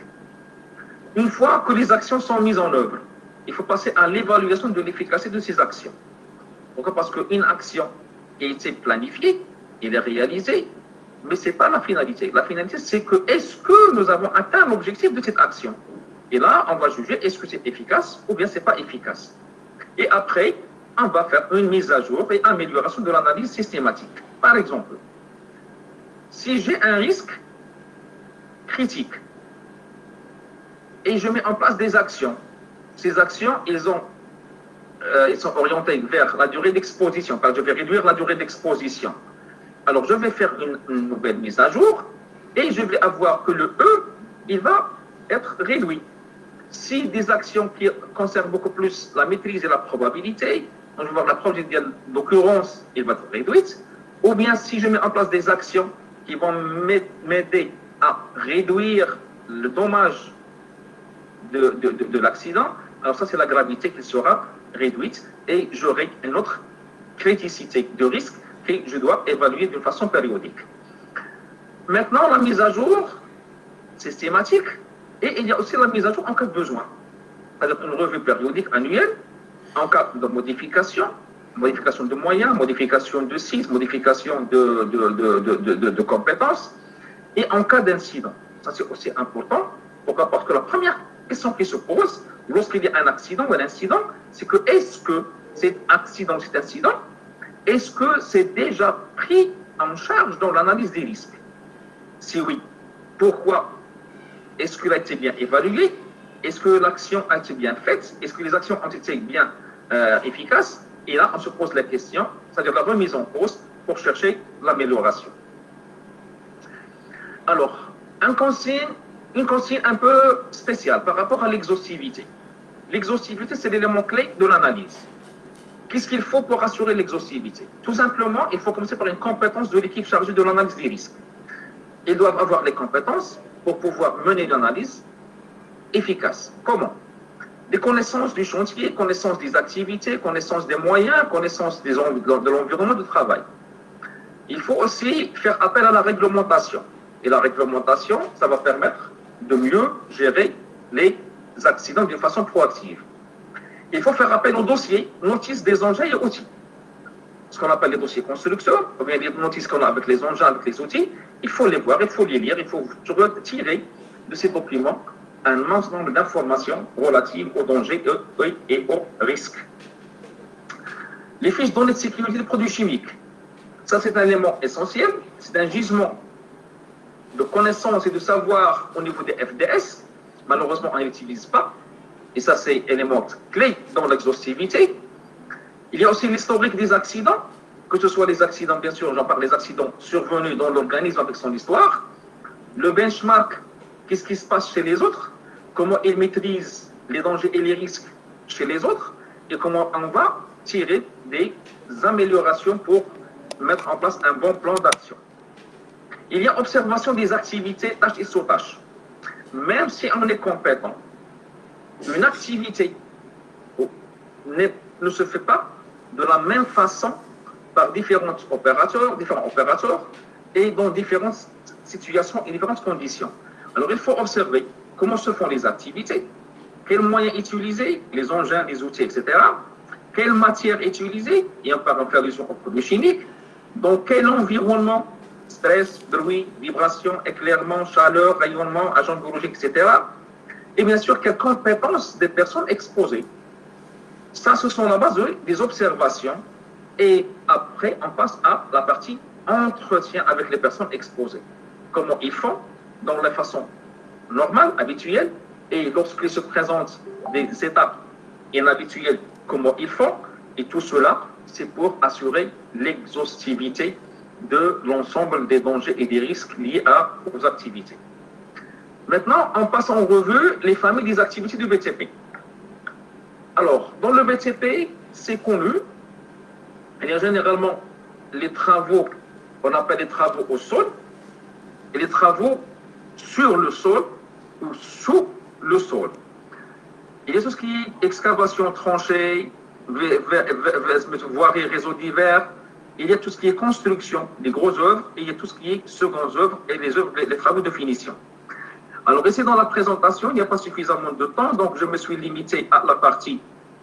Une fois que les actions sont mises en œuvre, il faut passer à l'évaluation de l'efficacité de ces actions. Pourquoi? Parce qu'une action a été planifiée, elle est réalisée, mais ce n'est pas la finalité. La finalité, c'est que est-ce que nous avons atteint l'objectif de cette action? Et là, on va juger est-ce que c'est efficace ou bien ce n'est pas efficace. Et après, on va faire une mise à jour et amélioration de l'analyse systématique. Par exemple, si j'ai un risque critique et je mets en place des actions, ces actions, ils sont orientées vers la durée d'exposition, parce que je vais réduire la durée d'exposition. Alors, je vais faire une nouvelle mise à jour et je vais avoir que le E, il va être réduit. Si des actions qui concernent beaucoup plus la maîtrise et la probabilité, donc je vais voir la probabilité d'occurrence, elle va être réduite. Ou bien si je mets en place des actions qui vont m'aider à réduire le dommage de l'accident, alors ça c'est la gravité qui sera réduite et j'aurai une autre criticité de risque que je dois évaluer d'une façon périodique. Maintenant, la mise à jour systématique et il y a aussi la mise à jour en cas de besoin. C'est-à-dire une revue périodique annuelle en cas de modification de moyens, modification de sites, modification de compétences et en cas d'incident. Ça c'est aussi important. Pourquoi? Parce que la première question qui se pose lorsqu'il y a un accident ou un incident, c'est que est-ce que cet incident, est-ce que c'est déjà pris en charge dans l'analyse des risques? Si oui, pourquoi? Est-ce qu'il a été bien évalué? Est-ce que l'action a été bien faite? Est-ce que les actions ont été bien efficaces? Et là, on se pose la question, c'est-à-dire la remise en cause pour chercher l'amélioration. Alors, une consigne un peu spéciale par rapport à l'exhaustivité. L'exhaustivité, c'est l'élément clé de l'analyse. Qu'est-ce qu'il faut pour assurer l'exhaustivité? Tout simplement, il faut commencer par une compétence de l'équipe chargée de l'analyse des risques. Ils doivent avoir les compétences pour pouvoir mener une analyse efficace. Comment? Des connaissances du chantier, connaissances des activités, connaissances des moyens, connaissances de l'environnement de travail. Il faut aussi faire appel à la réglementation. Et la réglementation, ça va permettre de mieux gérer les accidents d'une façon proactive. Il faut faire appel aux dossiers, notices des engins et outils. Ce qu'on appelle les dossiers constructeurs, ou bien les notices qu'on a avec les engins, avec les outils, il faut les voir, il faut les lire, il faut retirer de ces documents un immense nombre d'informations relatives aux dangers et aux risques. Les fiches données de sécurité des produits chimiques, ça c'est un élément essentiel, c'est un gisement de connaissances et de savoir au niveau des FDS. Malheureusement, on ne l'utilise pas. Et ça, c'est un élément clé dans l'exhaustivité. Il y a aussi l'historique des accidents, que ce soit les accidents, bien sûr, j'en parle, les accidents survenus dans l'organisme avec son histoire. Le benchmark, qu'est-ce qui se passe chez les autres, comment ils maîtrisent les dangers et les risques chez les autres, et comment on va tirer des améliorations pour mettre en place un bon plan d'action. Il y a observation des activités, tâches et sous-tâches. Même si on est compétent, une activité ne se fait pas de la même façon par différents opérateurs et dans différentes situations et différentes conditions. Alors il faut observer comment se font les activités, quels moyens utiliser, les engins, les outils, etc. Quelle matière utiliser, et on parle en allusion aux produits chimiques, dans quel environnement, stress, bruit, vibration, éclairement, chaleur, rayonnement, agents biologiques, etc. Et bien sûr, quelles compétences des personnes exposées. Ça, ce sont la base des observations. Et après, on passe à la partie entretien avec les personnes exposées. Comment ils font dans la façon normale, habituelle, et lorsqu'ils se présentent des étapes inhabituelles, comment ils font. Et tout cela, c'est pour assurer l'exhaustivité de l'ensemble des dangers et des risques liés aux activités. Maintenant, on passe en revue les familles des activités du BTP. Alors, dans le BTP, c'est connu, il y a généralement les travaux, qu'on appelle les travaux au sol, et les travaux sur le sol ou sous le sol. Il y a tout ce qui est excavation, tranchée, voirie, réseaux divers. Il y a tout ce qui est construction, des grosses œuvres, et il y a tout ce qui est secondes œuvres et les travaux de finition. Alors ici dans la présentation, il n'y a pas suffisamment de temps, donc je me suis limité à la partie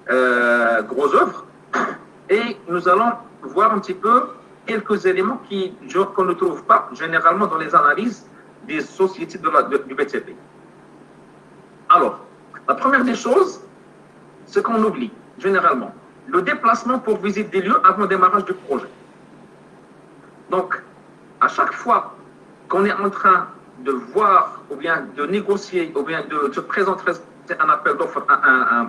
gros œuvres. Et nous allons voir un petit peu quelques éléments qu'on ne trouve pas généralement dans les analyses des sociétés du BTP. Alors, la première des choses, c'est qu'on oublie généralement le déplacement pour visite des lieux avant le démarrage du projet. Donc, à chaque fois qu'on est en train de voir, ou bien de négocier, ou bien de se présenter un appel d'offres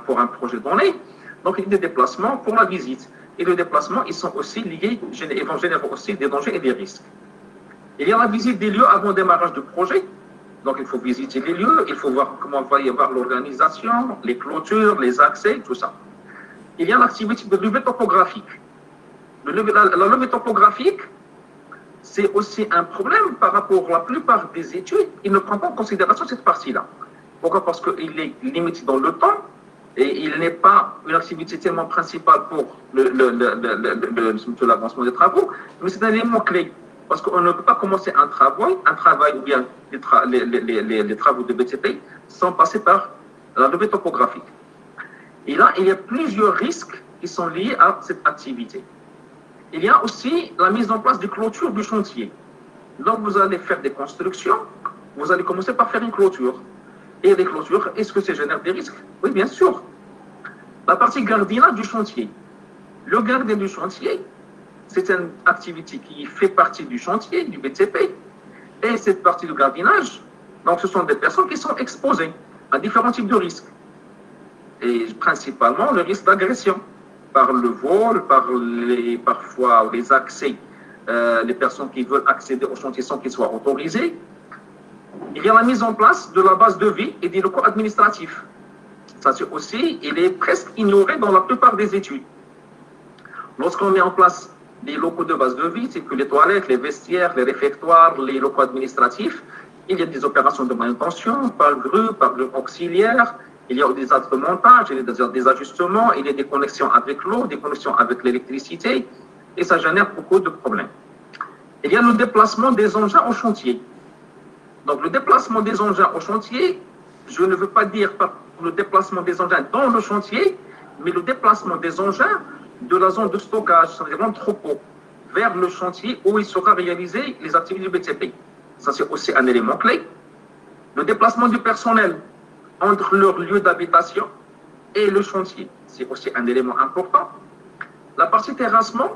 pour un projet donné, donc il y a des déplacements pour la visite. Et les déplacements, ils sont aussi liés, ils vont générer aussi des dangers et des risques. Il y a la visite des lieux avant le démarrage du projet. Donc il faut visiter les lieux, il faut voir comment va y avoir l'organisation, les clôtures, les accès, tout ça. Il y a l'activité de levée topographique. La levée topographique, c'est aussi un problème par rapport à la plupart des études. Il ne prend pas en considération cette partie-là. Pourquoi? Parce qu'il est limité dans le temps et il n'est pas une activité tellement principale pour l'avancement des travaux, mais c'est un élément clé. Parce qu'on ne peut pas commencer un travail ou bien les travaux de BTP sans passer par la levée topographique. Et là, il y a plusieurs risques qui sont liés à cette activité. Il y a aussi la mise en place des clôtures du chantier. Donc, vous allez faire des constructions, vous allez commencer par faire une clôture. Et les clôtures, est-ce que ça génère des risques? Oui, bien sûr. La partie gardiennage du chantier. Le gardien du chantier, c'est une activité qui fait partie du chantier, du BTP. Et cette partie du gardiennage, donc ce sont des personnes qui sont exposées à différents types de risques. Et principalement le risque d'agression par le vol, parfois les accès, les personnes qui veulent accéder au chantier sans qu'ils soient autorisés. Il y a la mise en place de la base de vie et des locaux administratifs. Ça c'est aussi, il est presque ignoré dans la plupart des études. Lorsqu'on met en place des locaux de base de vie, c'est que les toilettes, les vestiaires, les réfectoires, les locaux administratifs, il y a des opérations de manutention par grue, par grue auxiliaire, il y a des actes de montage, il y a des ajustements, il y a des connexions avec l'eau, des connexions avec l'électricité, et ça génère beaucoup de problèmes. Il y a le déplacement des engins au chantier. Donc le déplacement des engins au chantier, je ne veux pas dire le déplacement des engins dans le chantier, mais le déplacement des engins de la zone de stockage, c'est-à-dire l'entrepôt, vers le chantier où il sera réalisé les activités du BTP. Ça, c'est aussi un élément clé. Le déplacement du personnel entre leur lieu d'habitation et le chantier, c'est aussi un élément important. La partie terrassement,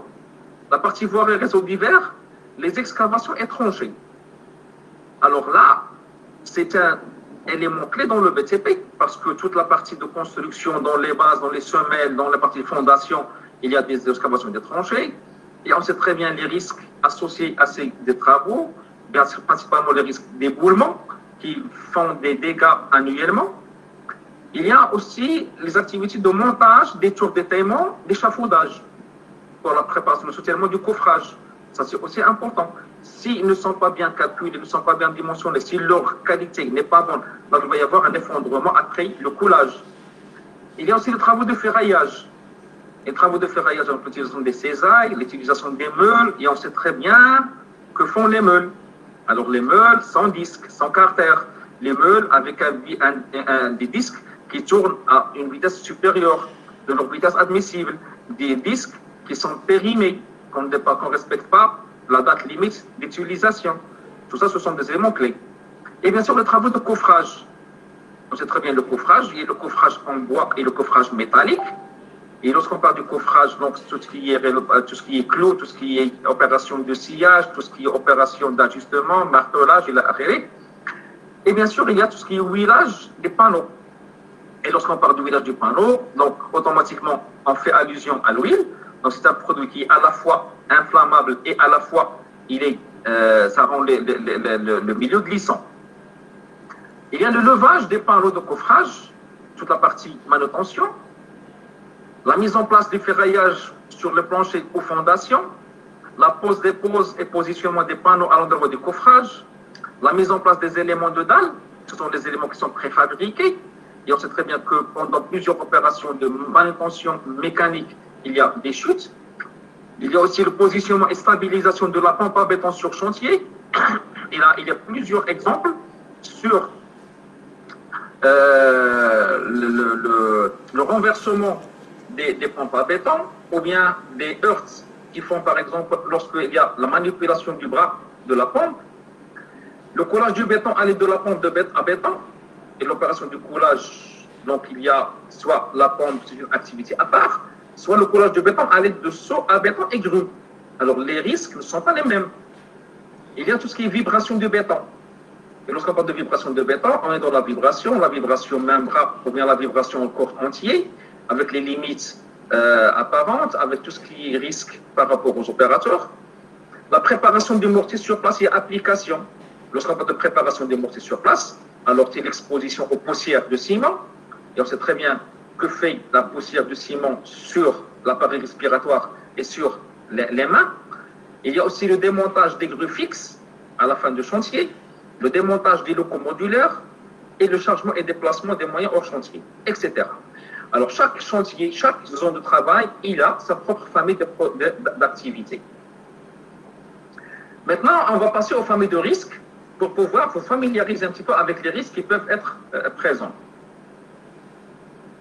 la partie voirie et réseaux divers, les excavations et tranchées. Alors là, c'est un élément clé dans le BTP, parce que toute la partie de construction, dans les bases, dans les semelles, dans la partie fondation, il y a des excavations et des tranchées, et on sait très bien les risques associés à ces travaux, bien sûr, principalement les risques d'éboulement, qui font des dégâts annuellement. Il y a aussi les activités de montage, des tours d'étayement, d'échafaudage, pour la préparation, le soutènement du coffrage. Ça, c'est aussi important. S'ils ne sont pas bien calculés, ne sont pas bien dimensionnés, si leur qualité n'est pas bonne, donc il va y avoir un effondrement après le coulage. Il y a aussi les travaux de ferraillage. Les travaux de ferraillage en l'utilisation des cisailles, l'utilisation des meules, et on sait très bien que font les meules. Alors les meules sans disque, sans carter, les meules avec des disques qui tournent à une vitesse supérieure de leur vitesse admissible, des disques qui sont périmés, qu'on ne respecte pas la date limite d'utilisation. Tout ça, ce sont des éléments clés. Et bien sûr, les travaux de coffrage. On sait très bien le coffrage, il y a le coffrage en bois et le coffrage métallique. Et lorsqu'on parle du coffrage, donc tout ce qui est clou, tout ce qui est opération de sillage, tout ce qui est opération d'ajustement, martelage et l'arrêt. Et bien sûr, il y a tout ce qui est huilage des panneaux. Et lorsqu'on parle du huilage du panneau, donc automatiquement, on fait allusion à l'huile. Donc c'est un produit qui est à la fois inflammable et à la fois, ça rend le milieu glissant. Il y a le levage des panneaux de coffrage, toute la partie manutention. La mise en place du ferraillage sur le plancher aux fondations, la pose, dépose et positionnement des panneaux à l'endroit du coffrage, la mise en place des éléments de dalle, ce sont des éléments qui sont préfabriqués, et on sait très bien que pendant plusieurs opérations de manutention mécanique, il y a des chutes. Il y a aussi le positionnement et stabilisation de la pompe à béton sur chantier. Et là, il y a plusieurs exemples sur le renversement des pompes à béton, ou bien des heurts qui font, par exemple, lorsqu'il y a la manipulation du bras de la pompe, le coulage du béton allait de la pompe à béton, et l'opération du coulage, donc il y a soit la pompe, c'est une activité à part, soit le coulage du béton allait de seau à béton et grue. Alors les risques ne sont pas les mêmes. Il y a tout ce qui est vibration du béton. Et lorsqu'on parle de vibration de béton, on est dans la vibration même bras, ou bien la vibration au corps entier, avec les limites apparentes, avec tout ce qui est risque par rapport aux opérateurs. La préparation du mortier sur place et application. Lorsqu'on parle de préparation des mortiers sur place, alors c'est l'exposition aux poussières de ciment. Et on sait très bien que fait la poussière de ciment sur l'appareil respiratoire et sur les mains. Il y a aussi le démontage des grues fixes à la fin du chantier, le démontage des locaux modulaires et le chargement et déplacement des moyens hors chantier, etc. Alors chaque chantier, chaque zone de travail, il a sa propre famille d'activités. Maintenant, on va passer aux familles de risques pour pouvoir vous familiariser un petit peu avec les risques qui peuvent être présents.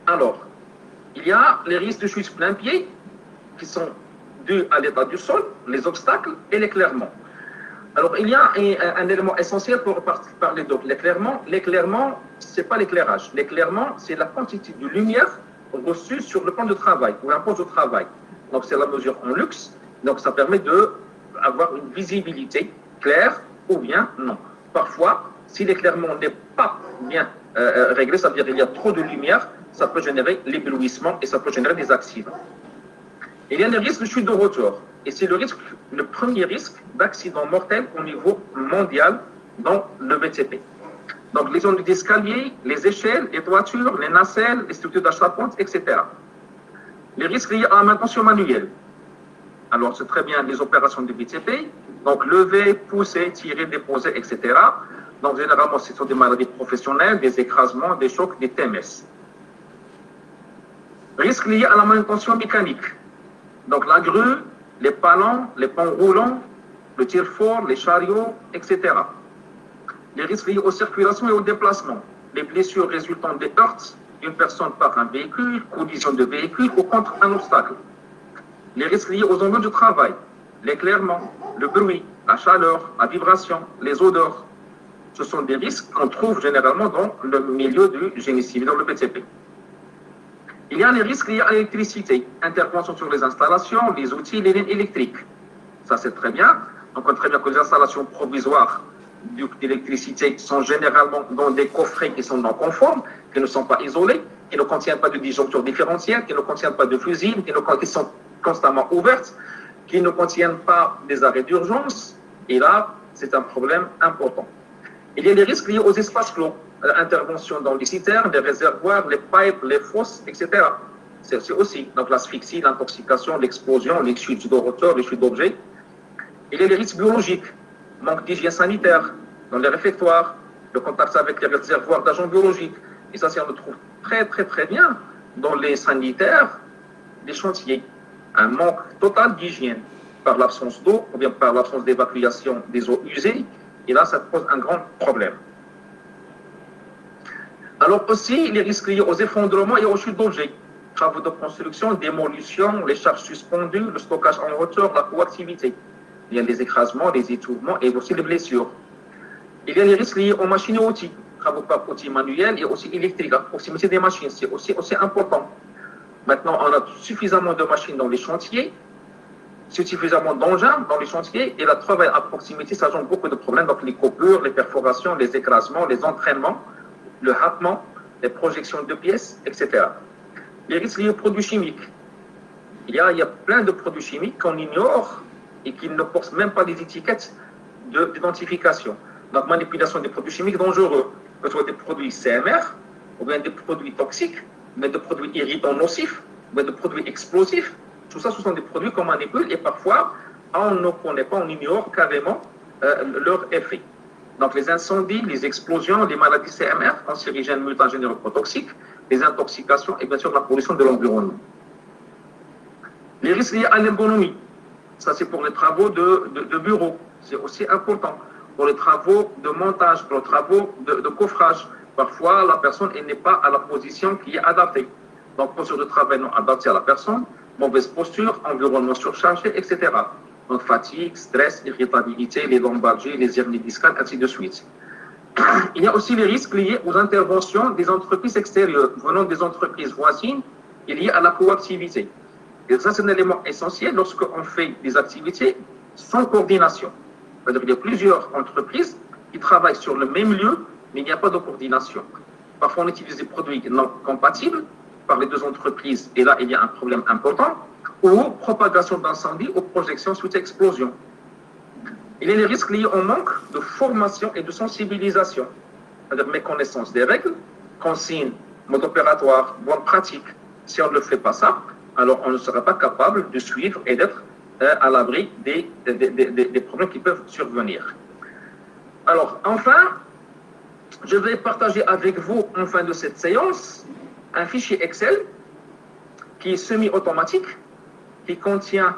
Alors, il y a les risques de chute plein pied qui sont dus à l'état du sol, les obstacles et l'éclairement. Alors, il y a un élément essentiel pour parler de l'éclairement. L'éclairement, ce n'est pas l'éclairage. L'éclairement, c'est la quantité de lumière reçue sur le plan de travail ou un poste de travail. Donc, c'est la mesure en luxe. Donc, ça permet d'avoir une visibilité claire ou bien non. Parfois, si l'éclairement n'est pas bien réglé, ça veut dire qu'il y a trop de lumière, ça peut générer l'éblouissement et ça peut générer des accidents. Il y a le risque de chute de hauteur. Et c'est le premier risque d'accident mortel au niveau mondial dans le BTP. Donc, les zones d'escalier, les échelles, les toitures, les nacelles, les structures d'achat-pente, etc. Les risques liés à la manutention manuelle. Alors, c'est très bien les opérations de BTP. Donc, lever, pousser, tirer, déposer, etc. Donc, généralement, ce sont des maladies professionnelles, des écrasements, des chocs, des TMS. Risques liés à la manutention mécanique. Donc, la grue, les palans, les ponts roulants, le tire-fort, les chariots, etc. Les risques liés aux circulations et au déplacement. Les blessures résultant des heurts d'une personne par un véhicule, collision de véhicule ou contre un obstacle. Les risques liés aux enjeux du travail. L'éclairement, le bruit, la chaleur, la vibration, les odeurs. Ce sont des risques qu'on trouve généralement dans le milieu du génie civil, dans le BTP. Il y a les risques liés à l'électricité, intervention sur les installations, les outils, les lignes électriques. Ça, c'est très bien. Donc, on sait très bien que les installations provisoires d'électricité sont généralement dans des coffrets qui sont non conformes, qui ne sont pas isolés, qui ne contiennent pas de disjoncteurs différentiels, qui ne contiennent pas de fusibles, qui sont constamment ouvertes, qui ne contiennent pas des arrêts d'urgence. Et là, c'est un problème important. Il y a les risques liés aux espaces clos, l'intervention dans les citernes, les réservoirs, les pipes, les fosses, etc. C'est aussi donc l'asphyxie, l'intoxication, l'explosion, les chutes de hauteur, les chutes d'objets. Il y a les risques biologiques, manque d'hygiène sanitaire dans les réfectoires, le contact avec les réservoirs d'agents biologiques. Et ça, on le trouve très bien dans les sanitaires des chantiers. Un manque total d'hygiène par l'absence d'eau ou bien par l'absence d'évacuation des eaux usées. Et là, ça pose un grand problème. Alors aussi, les risques liés aux effondrements et aux chutes d'objets. Travaux de construction, démolition, les charges suspendues, le stockage en hauteur, la coactivité. Il y a les écrasements, les étouffements et aussi les blessures. Il y a les risques liés aux machines et outils. Travaux par outils manuels et aussi électriques. La proximité des machines, c'est aussi important. Maintenant, on a suffisamment de machines dans les chantiers, suffisamment d'engins dans les chantiers, et le travail à proximité, ça gêne beaucoup de problèmes. Donc, les coupures, les perforations, les écrasements, les entraînements, le hâtement, les projections de pièces, etc. Les risques liés aux produits chimiques. Il y a plein de produits chimiques qu'on ignore et qui ne portent même pas des étiquettes d'identification. Donc, manipulation des produits chimiques dangereux, que ce soit des produits CMR, ou bien des produits toxiques, ou bien des produits irritants nocifs, ou bien des produits explosifs. Tout ça, ce sont des produits qu'on manipule et parfois, on ne connaît pas, on ignore carrément leur effet. Donc, les incendies, les explosions, les maladies CMR, cancérigènes, mutagènes et reprotoxiques, les intoxications et bien sûr la pollution de l'environnement. Les risques liés à l'ergonomie, ça c'est pour les travaux de bureau, c'est aussi important. Pour les travaux de montage, pour les travaux de coffrage, Parfois, la personne n'est pas à la position qui est adaptée. Donc, posture de travail non adaptée à la personne, mauvaise posture, environnement surchargé, etc. Donc, fatigue, stress, irritabilité, les lombalgies, les hernies discales, ainsi de suite. Il y a aussi les risques liés aux interventions des entreprises extérieures venant des entreprises voisines et liés à la coactivité. Et ça, c'est un élément essentiel lorsqu'on fait des activités sans coordination. C'est-à-dire qu'il y a plusieurs entreprises qui travaillent sur le même lieu, mais il n'y a pas de coordination. Parfois, on utilise des produits non compatibles par les deux entreprises, et là, il y a un problème important, ou propagation d'incendie ou projection suite à explosion. Il y a les risques liés au manque de formation et de sensibilisation, c'est-à-dire méconnaissance des règles, consignes, mode opératoire, bonnes pratiques. Si on ne fait pas ça, alors on ne sera pas capable de suivre et d'être à l'abri des problèmes qui peuvent survenir. Alors, enfin, je vais partager avec vous, en fin de cette séance, un fichier Excel qui est semi-automatique, qui contient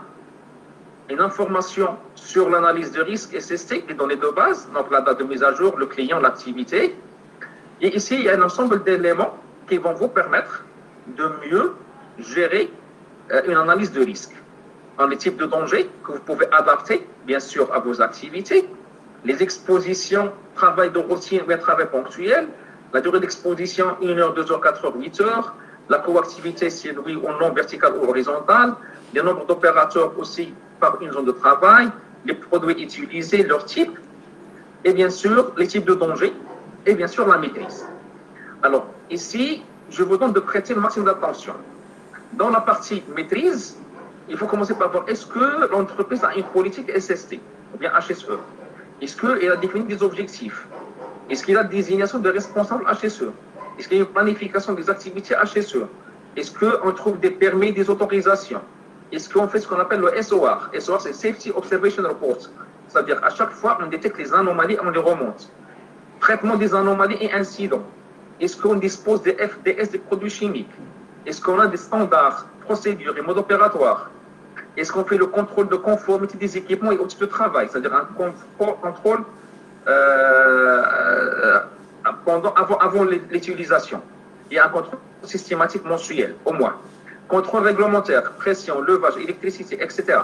une information sur l'analyse de risque SST, les données de base, donc la date de mise à jour, le client, l'activité. Et ici, il y a un ensemble d'éléments qui vont vous permettre de mieux gérer une analyse de risque. Dans les types de dangers que vous pouvez adapter, bien sûr, à vos activités, les expositions, travail de routine ou bien travail ponctuel, la durée d'exposition, 1 heure, 2 heures, 4 heures, 8 heures, la coactivité, si oui ou non, verticale ou horizontale, les nombres d'opérateurs aussi par une zone de travail, les produits utilisés, leur type, et bien sûr, les types de dangers, et bien sûr, la maîtrise. Alors, ici, je vous demande de prêter le maximum d'attention. Dans la partie maîtrise, il faut commencer par voir, est-ce que l'entreprise a une politique SST, ou bien HSE? Est-ce qu'il a défini des objectifs? Est-ce qu'il a des désignation de responsables HSE? Est-ce qu'il y a une planification des activités HSE? Est-ce qu'on trouve des permis, des autorisations? Est-ce qu'on fait ce qu'on appelle le SOR? SOR, c'est Safety Observation Report. C'est-à-dire, à chaque fois, on détecte les anomalies, on les remonte. Traitement des anomalies et incidents. Est-ce qu'on dispose des FDS des produits chimiques? Est-ce qu'on a des standards, procédures et modes opératoires? Est-ce qu'on fait le contrôle de conformité des équipements et outils de travail? C'est-à-dire un contrôle avant l'utilisation. Il y a un contrôle systématique mensuel, au moins. Contrôle réglementaire, pression, levage, électricité, etc.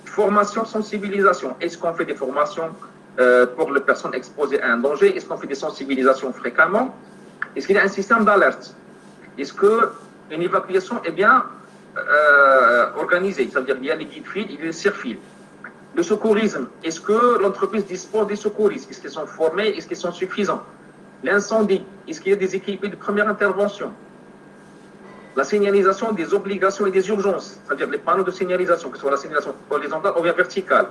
Formation, sensibilisation. Est-ce qu'on fait des formations pour les personnes exposées à un danger? Est-ce qu'on fait des sensibilisations fréquemment? Est-ce qu'il y a un système d'alerte? Est-ce qu'une évacuation est bien organisée? C'est-à-dire qu'il y a les guides fils, il y a les cirfils. Le secourisme, est-ce que l'entreprise dispose des secouristes? Est-ce qu'ils sont formés? Est-ce qu'ils sont suffisants? L'incendie, est-ce qu'il y a des équipés de première intervention? La signalisation des obligations et des urgences, c'est-à-dire les panneaux de signalisation, que ce soit la signalisation horizontale ou bien verticale.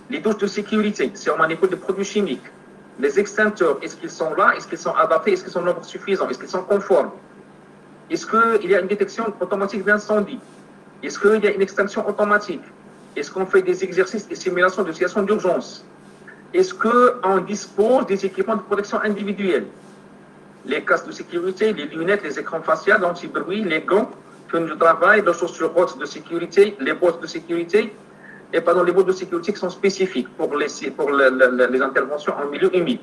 Les douches de sécurité, si on manipule des produits chimiques. Les extincteurs, est-ce qu'ils sont là? Est-ce qu'ils sont adaptés? Est-ce qu'ils sont nombre suffisant? Est-ce qu'ils sont conformes? Est-ce qu'il y a une détection automatique d'incendie? Est-ce qu'il y a une extinction automatique? Est-ce qu'on fait des exercices et simulations de situation d'urgence? Est-ce qu'on dispose des équipements de protection individuelle? Les casques de sécurité, les lunettes, les écrans faciaux, anti-bruit, les gants, tenues de travail, les chaussures hautes de sécurité, les bottes de sécurité, et pardon, les bottes de sécurité qui sont spécifiques pour les interventions en milieu humide.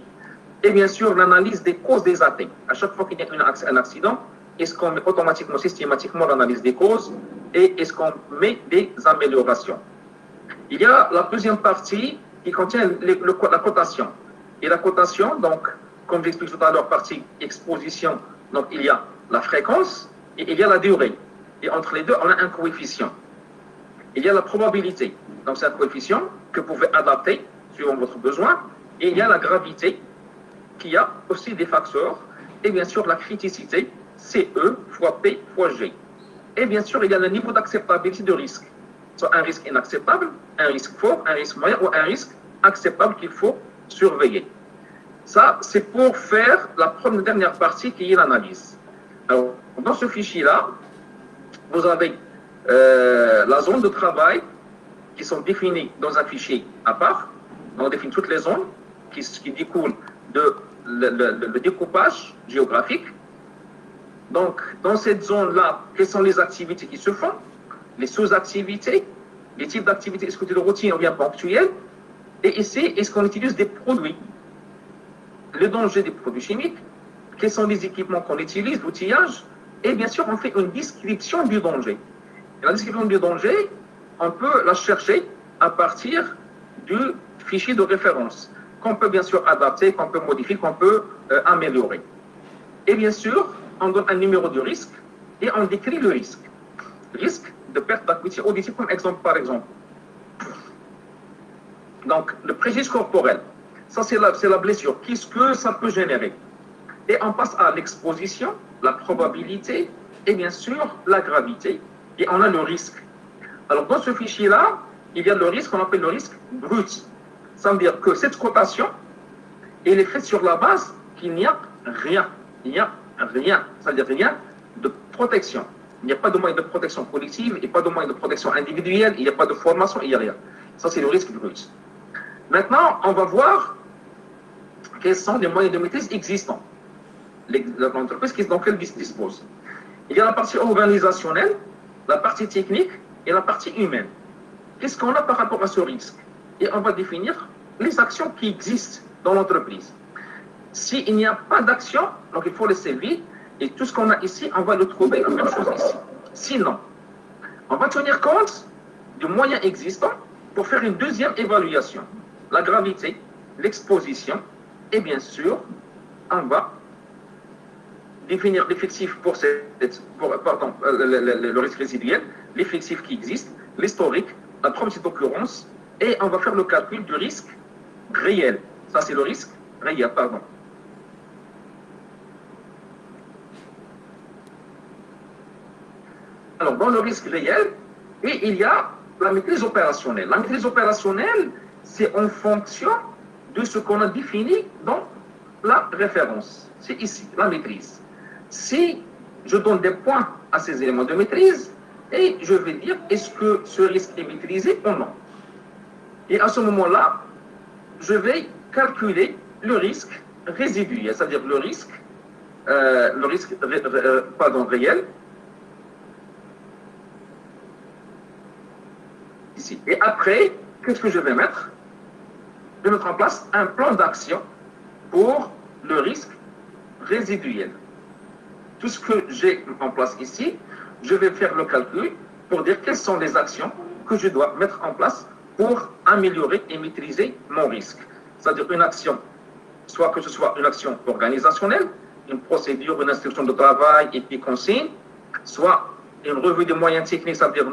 Et bien sûr, l'analyse des causes des atteintes. À chaque fois qu'il y a un accident, est-ce qu'on met automatiquement, systématiquement l'analyse des causes et est-ce qu'on met des améliorations? Il y a la deuxième partie qui contient la cotation. Et la cotation, donc, comme j'explique tout à l'heure, partie exposition, donc il y a la fréquence et il y a la durée. Et entre les deux, on a un coefficient. Il y a la probabilité, donc c'est un coefficient que vous pouvez adapter suivant votre besoin. Et il y a la gravité, qui a aussi des facteurs. Et bien sûr, la criticité, CE fois P fois G. Et bien sûr, il y a le niveau d'acceptabilité de risque. Soit un risque inacceptable, un risque fort, un risque moyen ou un risque acceptable qu'il faut surveiller. Ça, c'est pour faire la dernière partie qui est l'analyse. Alors, dans ce fichier-là, vous avez la zone de travail qui sont définies dans un fichier à part. On définit toutes les zones qui découlent de le découpage géographique. Donc, dans cette zone-là, quelles sont les activités qui se font? Les sous-activités, les types d'activités, est-ce que c'est de routine ou bien ponctuelles? Et ici, est-ce qu'on utilise des produits? Le danger des produits chimiques, quels sont les équipements qu'on utilise, l'outillage, et bien sûr, on fait une description du danger. Et la description du danger, on peut la chercher à partir du fichier de référence, qu'on peut bien sûr adapter, qu'on peut modifier, qu'on peut améliorer. Et bien sûr, on donne un numéro de risque et on décrit le risque. Risque de perte d'acuité auditive comme exemple par exemple. Donc, le préjudice corporel, ça c'est la blessure. Qu'est-ce que ça peut générer? Et on passe à l'exposition, la probabilité et bien sûr la gravité. Et on a le risque. Alors, dans ce fichier-là, il y a le risque qu'on appelle le risque brut. Ça veut dire que cette cotation, elle est faite sur la base qu'il n'y a rien. Il n'y a rien. Ça veut dire rien de protection. Il n'y a pas de moyen de protection collective, il n'y a pas de moyen de protection individuelle, il n'y a pas de formation, il n'y a rien. Ça, c'est le risque brut. Maintenant, on va voir quels sont les moyens de maîtrise existants. L'entreprise dont elle dispose. Il y a la partie organisationnelle, la partie technique et la partie humaine. Qu'est-ce qu'on a par rapport à ce risque? Et on va définir les actions qui existent dans l'entreprise. S'il n'y a pas d'action, donc il faut laisser vide, et tout ce qu'on a ici, on va le trouver la même chose ici. Sinon, on va tenir compte du moyen existant pour faire une deuxième évaluation. La gravité, l'exposition, et bien sûr, on va définir l'effectif pour le risque résiduel, l'effectif qui existe, l'historique, la probabilité d'occurrence, et on va faire le calcul du risque réel. Ça, c'est le risque réel, pardon. Alors, dans le risque réel, et il y a la maîtrise opérationnelle. La maîtrise opérationnelle, c'est en fonction de ce qu'on a défini dans la référence. C'est ici, la maîtrise. Si je donne des points à ces éléments de maîtrise, et je vais dire est-ce que ce risque est maîtrisé ou non. Et à ce moment-là, je vais calculer le risque résiduel, c'est-à-dire le risque réel. Ici. Et après, qu'est-ce que je vais mettre? Je vais mettre en place un plan d'action pour le risque résiduel. Tout ce que j'ai en place ici, je vais faire le calcul pour dire quelles sont les actions que je dois mettre en place pour améliorer et maîtriser mon risque. C'est-à-dire une action, soit que ce soit une action organisationnelle, une procédure, une instruction de travail et puis consigne, soit une revue des moyens techniques, c'est-à-dire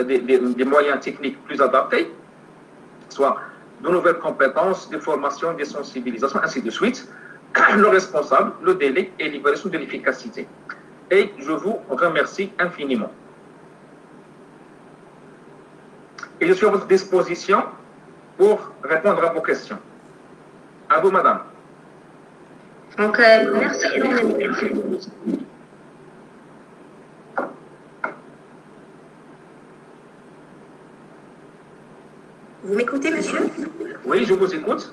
des moyens techniques plus adaptés, soit de nouvelles compétences, des formations, des sensibilisations, ainsi de suite, le responsable, le délai et l'évaluation de l'efficacité. Et je vous remercie infiniment. Et je suis à votre disposition pour répondre à vos questions. À vous, madame. Donc, merci énormément. Vous m'écoutez, monsieur? Oui, je vous écoute.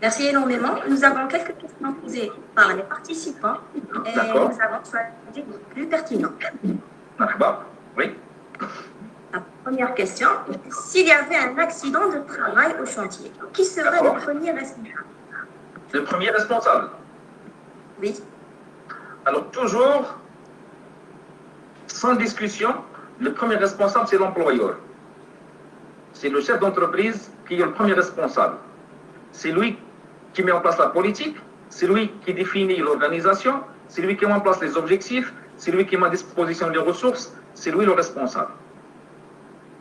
Merci énormément. Nous avons quelques questions posées par les participants et nous avons choisi les plus pertinentes. D'accord. Oui. La première question, s'il y avait un accident de travail au chantier, qui serait le premier responsable? Le premier responsable? Oui. Alors, toujours, sans discussion, le premier responsable, c'est l'employeur. C'est le chef d'entreprise qui est le premier responsable. C'est lui qui met en place la politique, c'est lui qui définit l'organisation, c'est lui qui met en place les objectifs, c'est lui qui met à disposition les ressources, c'est lui le responsable.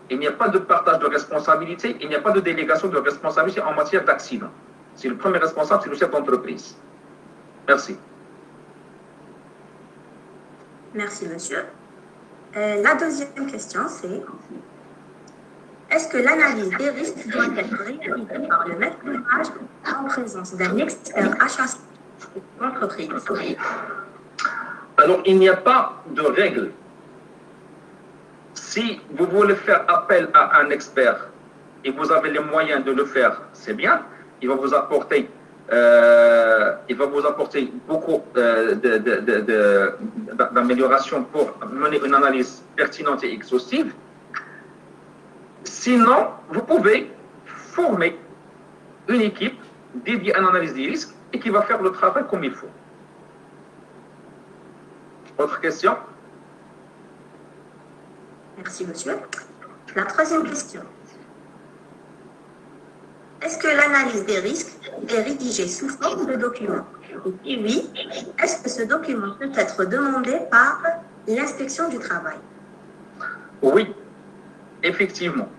Il n'y a pas de partage de responsabilité, il n'y a pas de délégation de responsabilité en matière d'accident. C'est le premier responsable, c'est le chef d'entreprise. Merci. Merci, monsieur. La deuxième question, c'est est-ce que l'analyse des risques doit être réalisée par le maître d'ouvrage en présence d'un expert HAC de l'entreprise? Alors, il n'y a pas de règle. Si vous voulez faire appel à un expert et vous avez les moyens de le faire, c'est bien. Il va vous apporter, beaucoup d'améliorations pour mener une analyse pertinente et exhaustive. Sinon, vous pouvez former une équipe dédiée à l'analyse des risques et qui va faire le travail comme il faut. Autre question? Merci, monsieur. La troisième question. Est-ce que l'analyse des risques est rédigée sous forme de document? Et oui, est-ce que ce document peut être demandé par l'inspection du travail? Oui, effectivement.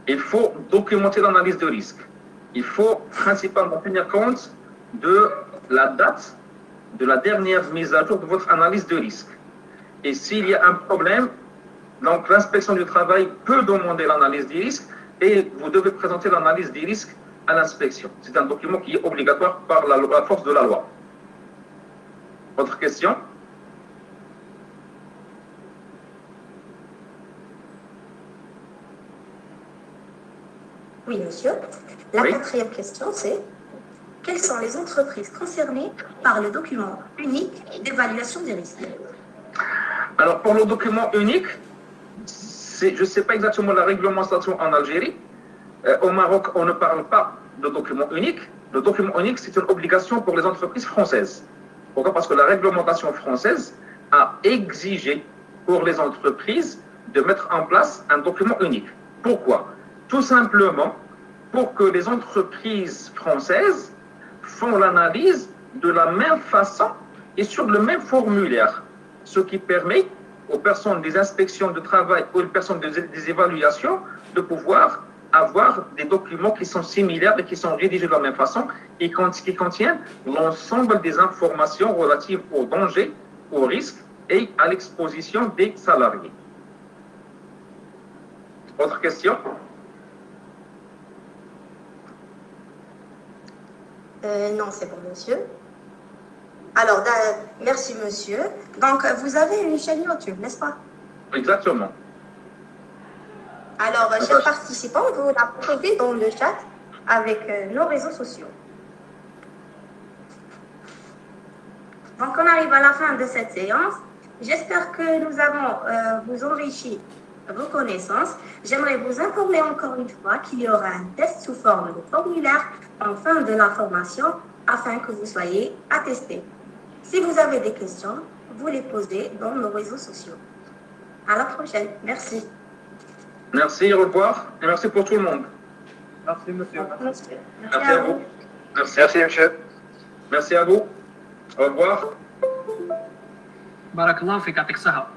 Il faut documenter l'analyse de risque. Il faut principalement tenir compte de la date de la dernière mise à jour de votre analyse de risque. Et s'il y a un problème, donc l'inspection du travail peut demander l'analyse des risques et vous devez présenter l'analyse des risques à l'inspection. C'est un document qui est obligatoire par la force de la loi. Autre question? Oui, monsieur. La quatrième question, c'est quelles sont les entreprises concernées par le document unique d'évaluation des risques? Alors, pour le document unique, je ne sais pas exactement la réglementation en Algérie. Au Maroc, on ne parle pas de document unique. Le document unique, c'est une obligation pour les entreprises françaises. Pourquoi? Parce que la réglementation française a exigé pour les entreprises de mettre en place un document unique. Pourquoi? Tout simplement pour que les entreprises françaises font l'analyse de la même façon et sur le même formulaire, ce qui permet aux personnes des inspections de travail ou aux personnes des évaluations de pouvoir avoir des documents qui sont similaires et qui sont rédigés de la même façon et qui contiennent l'ensemble des informations relatives aux dangers, aux risques et à l'exposition des salariés. Autre question? Non, c'est bon, monsieur. Alors, merci, monsieur. Donc, vous avez une chaîne YouTube, n'est-ce pas? Exactement. Alors, chers participants, vous la trouvez dans le chat avec nos réseaux sociaux. Donc, on arrive à la fin de cette séance. J'espère que nous avons vous enrichi vos connaissances. J'aimerais vous informer encore une fois qu'il y aura un test sous forme de formulaire en fin de la formation afin que vous soyez attestés. Si vous avez des questions, vous les posez dans nos réseaux sociaux. À la prochaine. Merci. Merci, au revoir. Et merci pour tout le monde. Merci, monsieur. Merci à vous. Merci, monsieur. Merci à vous. Au revoir. بارك الله فيك يعطيك الصحة.